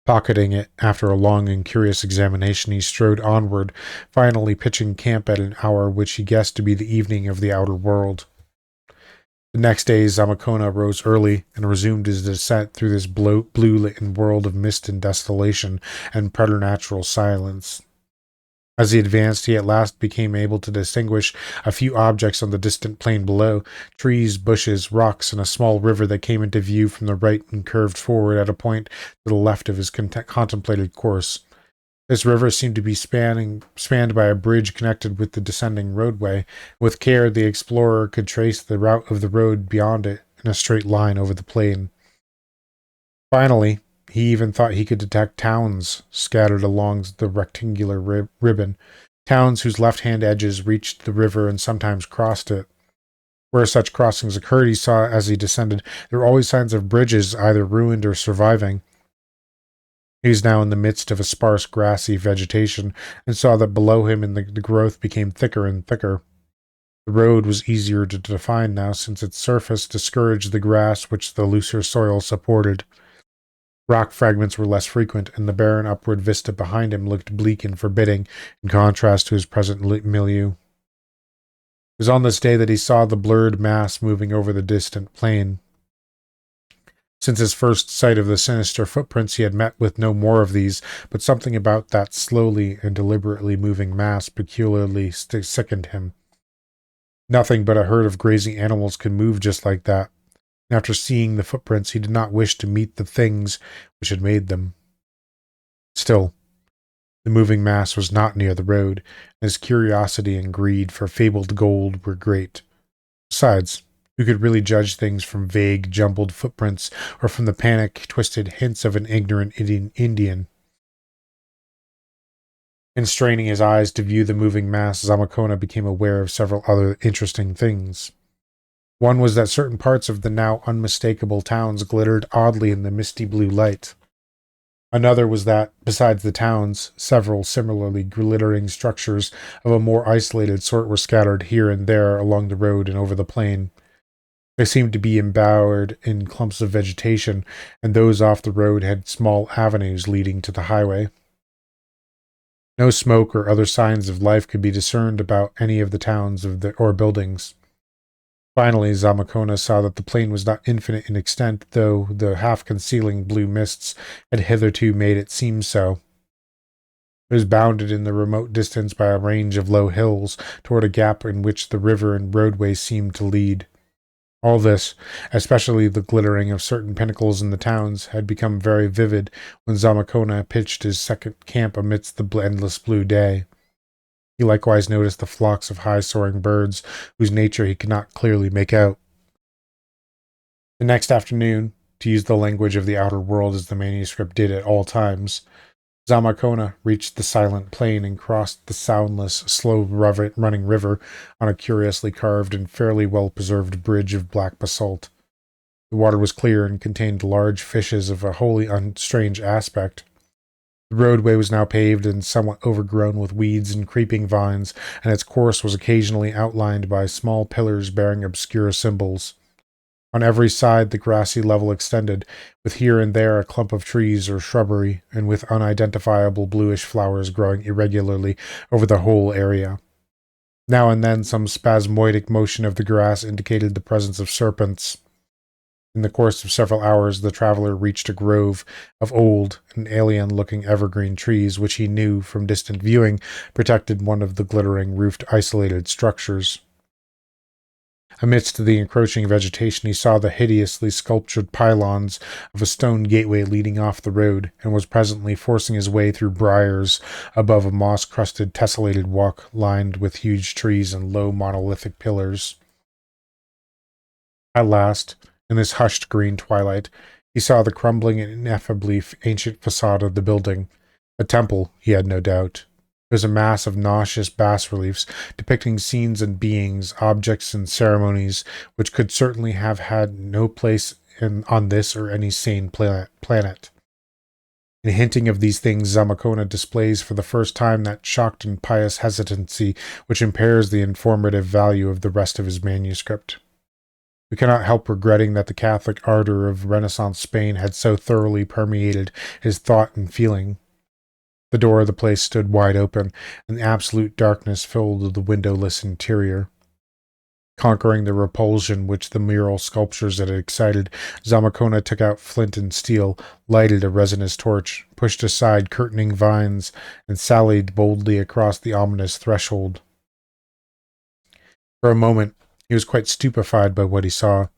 Pocketing it, after a long and curious examination, he strode onward, finally pitching camp at an hour which he guessed to be the evening of the outer world. The next day, Zamakona rose early and resumed his descent through this blue-lit world of mist and desolation and preternatural silence. As he advanced, he at last became able to distinguish a few objects on the distant plain below, trees, bushes, rocks, and a small river that came into view from the right and curved forward at a point to the left of his contemplated course. This river seemed to be spanned by a bridge connected with the descending roadway. With care, the explorer could trace the route of the road beyond it in a straight line over the plain. Finally, he even thought he could detect towns scattered along the rectangular ribbon, Towns whose left-hand edges reached the river and sometimes crossed it. Where such crossings occurred, he saw as he descended, there were always signs of bridges either ruined or surviving. He was now in the midst of a sparse grassy vegetation and saw that below him the growth became thicker and thicker. The road was easier to define now since its surface discouraged the grass which the looser soil supported. Rock fragments were less frequent, and the barren upward vista behind him looked bleak and forbidding in contrast to his present milieu. It was on this day that he saw the blurred mass moving over the distant plain. Since his first sight of the sinister footprints, he had met with no more of these, but something about that slowly and deliberately moving mass peculiarly sickened him. Nothing but a herd of grazing animals could move just like that. After seeing the footprints, he did not wish to meet the things which had made them. Still, the moving mass was not near the road, and his curiosity and greed for fabled gold were great. Besides, who could really judge things from vague, jumbled footprints or from the panic-twisted hints of an ignorant Indian? In straining his eyes to view the moving mass, Zamakona became aware of several other interesting things. One was that certain parts of the now unmistakable towns glittered oddly in the misty blue light. Another was that, besides the towns, several similarly glittering structures of a more isolated sort were scattered here and there along the road and over the plain. They seemed to be embowered in clumps of vegetation, and those off the road had small avenues leading to the highway. No smoke or other signs of life could be discerned about any of the towns or buildings. Finally, Zamakona saw that the plain was not infinite in extent, though the half-concealing blue mists had hitherto made it seem so. It was bounded in the remote distance by a range of low hills toward a gap in which the river and roadway seemed to lead. All this, especially the glittering of certain pinnacles in the towns, had become very vivid when Zamakona pitched his second camp amidst the endless blue day. He likewise noticed the flocks of high-soaring birds, whose nature he could not clearly make out. The next afternoon, to use the language of the outer world as the manuscript did at all times, Zamakona reached the silent plain and crossed the soundless, slow-running river on a curiously carved and fairly well-preserved bridge of black basalt. The water was clear and contained large fishes of a wholly strange aspect. The roadway was now paved and somewhat overgrown with weeds and creeping vines, and its course was occasionally outlined by small pillars bearing obscure symbols. On every side the grassy level extended, with here and there a clump of trees or shrubbery, and with unidentifiable bluish flowers growing irregularly over the whole area. Now and then some spasmodic motion of the grass indicated the presence of serpents. In the course of several hours the traveler reached a grove of old and alien-looking evergreen trees, which he knew, from distant viewing, protected one of the glittering roofed isolated structures. Amidst the encroaching vegetation he saw the hideously sculptured pylons of a stone gateway leading off the road, and was presently forcing his way through briars above a moss-crusted tessellated walk lined with huge trees and low monolithic pillars. At last, in this hushed green twilight, he saw the crumbling and ineffably ancient facade of the building. A temple, he had no doubt. It was a mass of nauseous bas-reliefs depicting scenes and beings, objects and ceremonies which could certainly have had no place on this or any sane planet. In hinting of these things, Zamakona displays for the first time that shocked and pious hesitancy which impairs the informative value of the rest of his manuscript. We cannot help regretting that the Catholic ardor of Renaissance Spain had so thoroughly permeated his thought and feeling. The door of the place stood wide open, and absolute darkness filled the windowless interior. Conquering the repulsion which the mural sculptures had excited, Zamakona took out flint and steel, lighted a resinous torch, pushed aside curtaining vines, and sallied boldly across the ominous threshold. For a moment, he was quite stupefied by what he saw.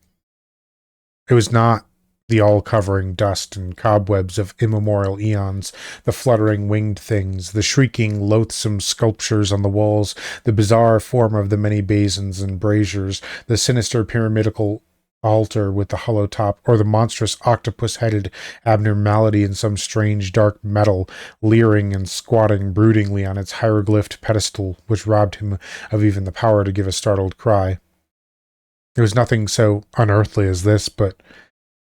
It was not the all-covering dust and cobwebs of immemorial eons, the fluttering winged things, the shrieking, loathsome sculptures on the walls, the bizarre form of the many basins and braziers, the sinister pyramidal altar with the hollow top, or the monstrous octopus-headed abnormality in some strange dark metal, leering and squatting broodingly on its hieroglyphed pedestal, which robbed him of even the power to give a startled cry. There was nothing so unearthly as this, but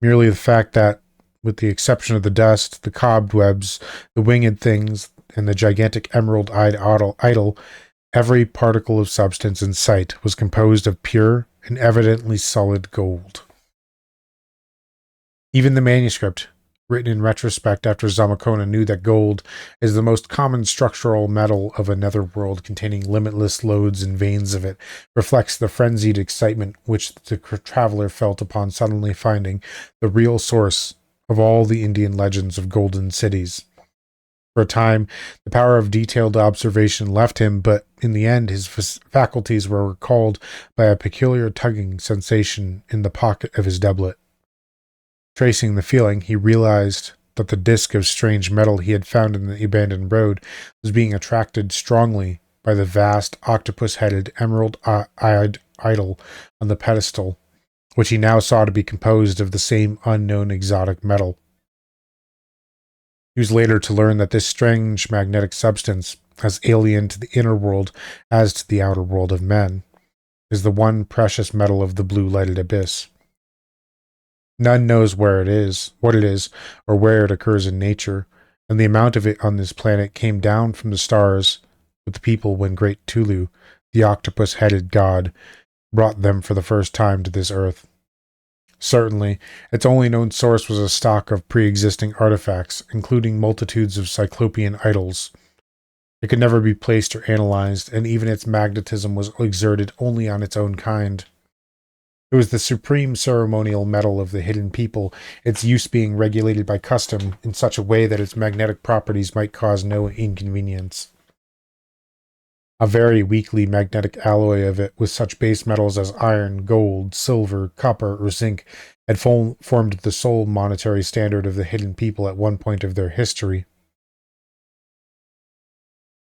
merely the fact that, with the exception of the dust, the cobwebs, the winged things, and the gigantic emerald-eyed idol, every particle of substance in sight was composed of pure and evidently solid gold. Even the manuscript, written in retrospect after Zamakona knew that gold is the most common structural metal of a netherworld containing limitless lodes and veins of it, reflects the frenzied excitement which the traveler felt upon suddenly finding the real source of all the Indian legends of golden cities. For a time, the power of detailed observation left him, but in the end his faculties were recalled by a peculiar tugging sensation in the pocket of his doublet. Tracing the feeling, he realized that the disk of strange metal he had found in the abandoned road was being attracted strongly by the vast octopus-headed emerald-eyed idol on the pedestal, which he now saw to be composed of the same unknown exotic metal. He was later to learn that this strange magnetic substance, as alien to the inner world as to the outer world of men, is the one precious metal of the blue-lighted abyss. None knows where it is, what it is, or where it occurs in nature, and the amount of it on this planet came down from the stars with the people when great Tulu, the octopus-headed god, brought them for the first time to this earth. Certainly, its only known source was a stock of pre-existing artifacts, including multitudes of cyclopean idols. It could never be placed or analyzed, and even its magnetism was exerted only on its own kind. It was the supreme ceremonial metal of the hidden people, its use being regulated by custom in such a way that its magnetic properties might cause no inconvenience. A very weakly magnetic alloy of it with such base metals as iron, gold, silver, copper, or zinc had formed the sole monetary standard of the hidden people at one point of their history.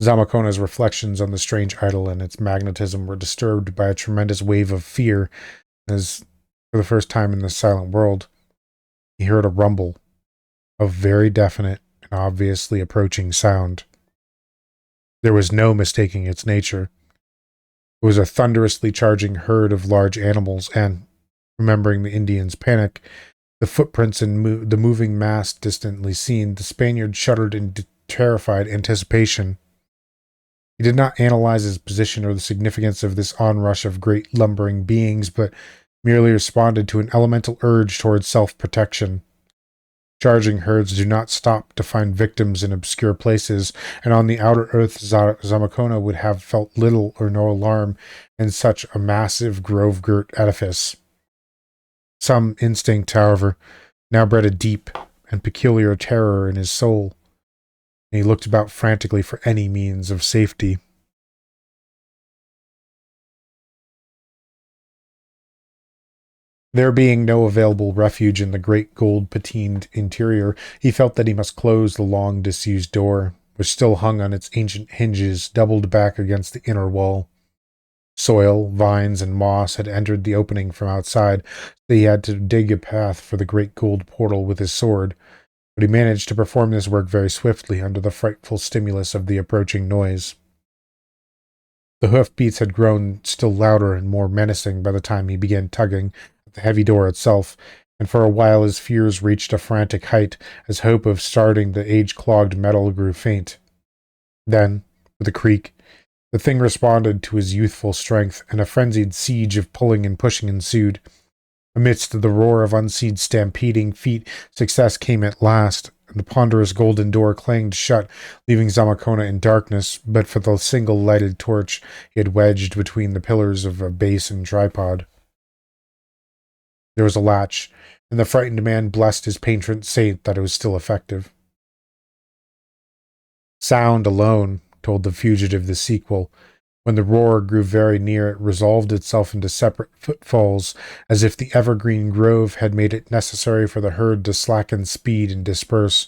Zamakona's reflections on the strange idol and its magnetism were disturbed by a tremendous wave of fear as, for the first time in this silent world, he heard a rumble of very definite and obviously approaching sound. There was no mistaking its nature. It was a thunderously charging herd of large animals, and, remembering the Indians' panic, the footprints and the moving mass distantly seen, the Spaniard shuddered in terrified anticipation. He did not analyze his position or the significance of this onrush of great lumbering beings, but merely responded to an elemental urge towards self-protection. Charging herds do not stop to find victims in obscure places, and on the outer earth Zamakona would have felt little or no alarm in such a massive grove-girt edifice. Some instinct, however, now bred a deep and peculiar terror in his soul, and he looked about frantically for any means of safety. There being no available refuge in the great gold-patined interior, he felt that he must close the long disused door, which still hung on its ancient hinges, doubled back against the inner wall. Soil, vines, and moss had entered the opening from outside, so he had to dig a path for the great gold portal with his sword, but he managed to perform this work very swiftly under the frightful stimulus of the approaching noise. The hoofbeats had grown still louder and more menacing by the time he began tugging at the heavy door itself, and for a while his fears reached a frantic height as hope of starting the age-clogged metal grew faint. Then, with a creak, the thing responded to his youthful strength, and a frenzied siege of pulling and pushing ensued. Amidst the roar of unseen stampeding feet, success came at last, and the ponderous golden door clanged shut, leaving Zamakona in darkness, but for the single lighted torch he had wedged between the pillars of a base and tripod. There was a latch, and the frightened man blessed his patron saint that it was still effective. Sound alone told the fugitive the sequel. When the roar grew very near, it resolved itself into separate footfalls, as if the evergreen grove had made it necessary for the herd to slacken speed and disperse.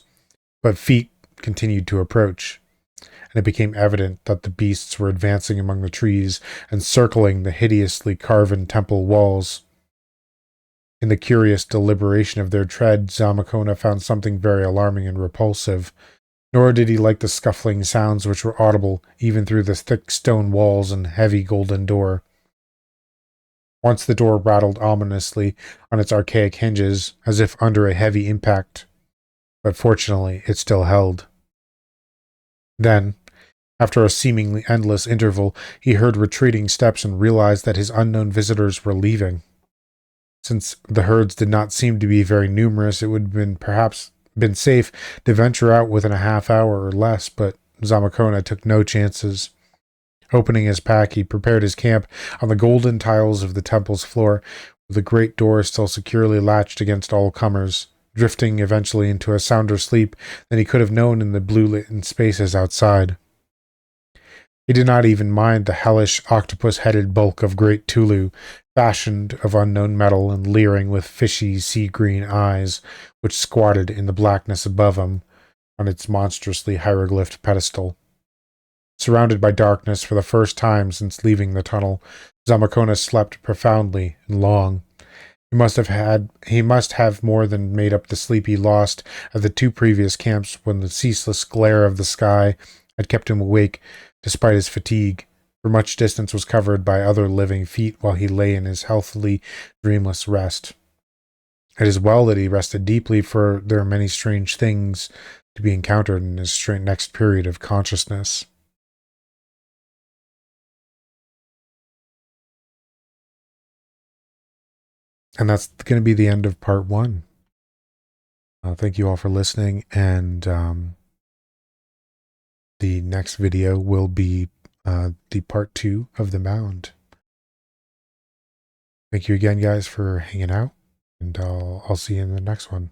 But feet continued to approach, and it became evident that the beasts were advancing among the trees and circling the hideously carven temple walls. In the curious deliberation of their tread, Zamakona found something very alarming and repulsive. Nor did he like the scuffling sounds which were audible even through the thick stone walls and heavy golden door. Once the door rattled ominously on its archaic hinges, as if under a heavy impact, but fortunately it still held. Then, after a seemingly endless interval, he heard retreating steps and realized that his unknown visitors were leaving. Since the herds did not seem to be very numerous, it would have perhaps been safe to venture out within a half hour or less, but Zamakona took no chances. Opening his pack, he prepared his camp on the golden tiles of the temple's floor, with the great door still securely latched against all comers, drifting eventually into a sounder sleep than he could have known in the blue-lit spaces outside. He did not even mind the hellish octopus-headed bulk of Great Tulu, fashioned of unknown metal and leering with fishy sea-green eyes, which squatted in the blackness above him on its monstrously hieroglyphed pedestal. Surrounded by darkness for the first time since leaving the tunnel, Zamakona slept profoundly and long. He must have more than made up the sleep he lost at the two previous camps when the ceaseless glare of the sky had kept him awake despite his fatigue, for much distance was covered by other living feet while he lay in his healthily dreamless rest. It is well that he rested deeply, for there are many strange things to be encountered in his next period of consciousness. And that's going to be the end of part 1. Thank you all for listening, and the next video will be the part 2 of the Mound. Thank you again, guys, for hanging out, and I'll see you in the next one.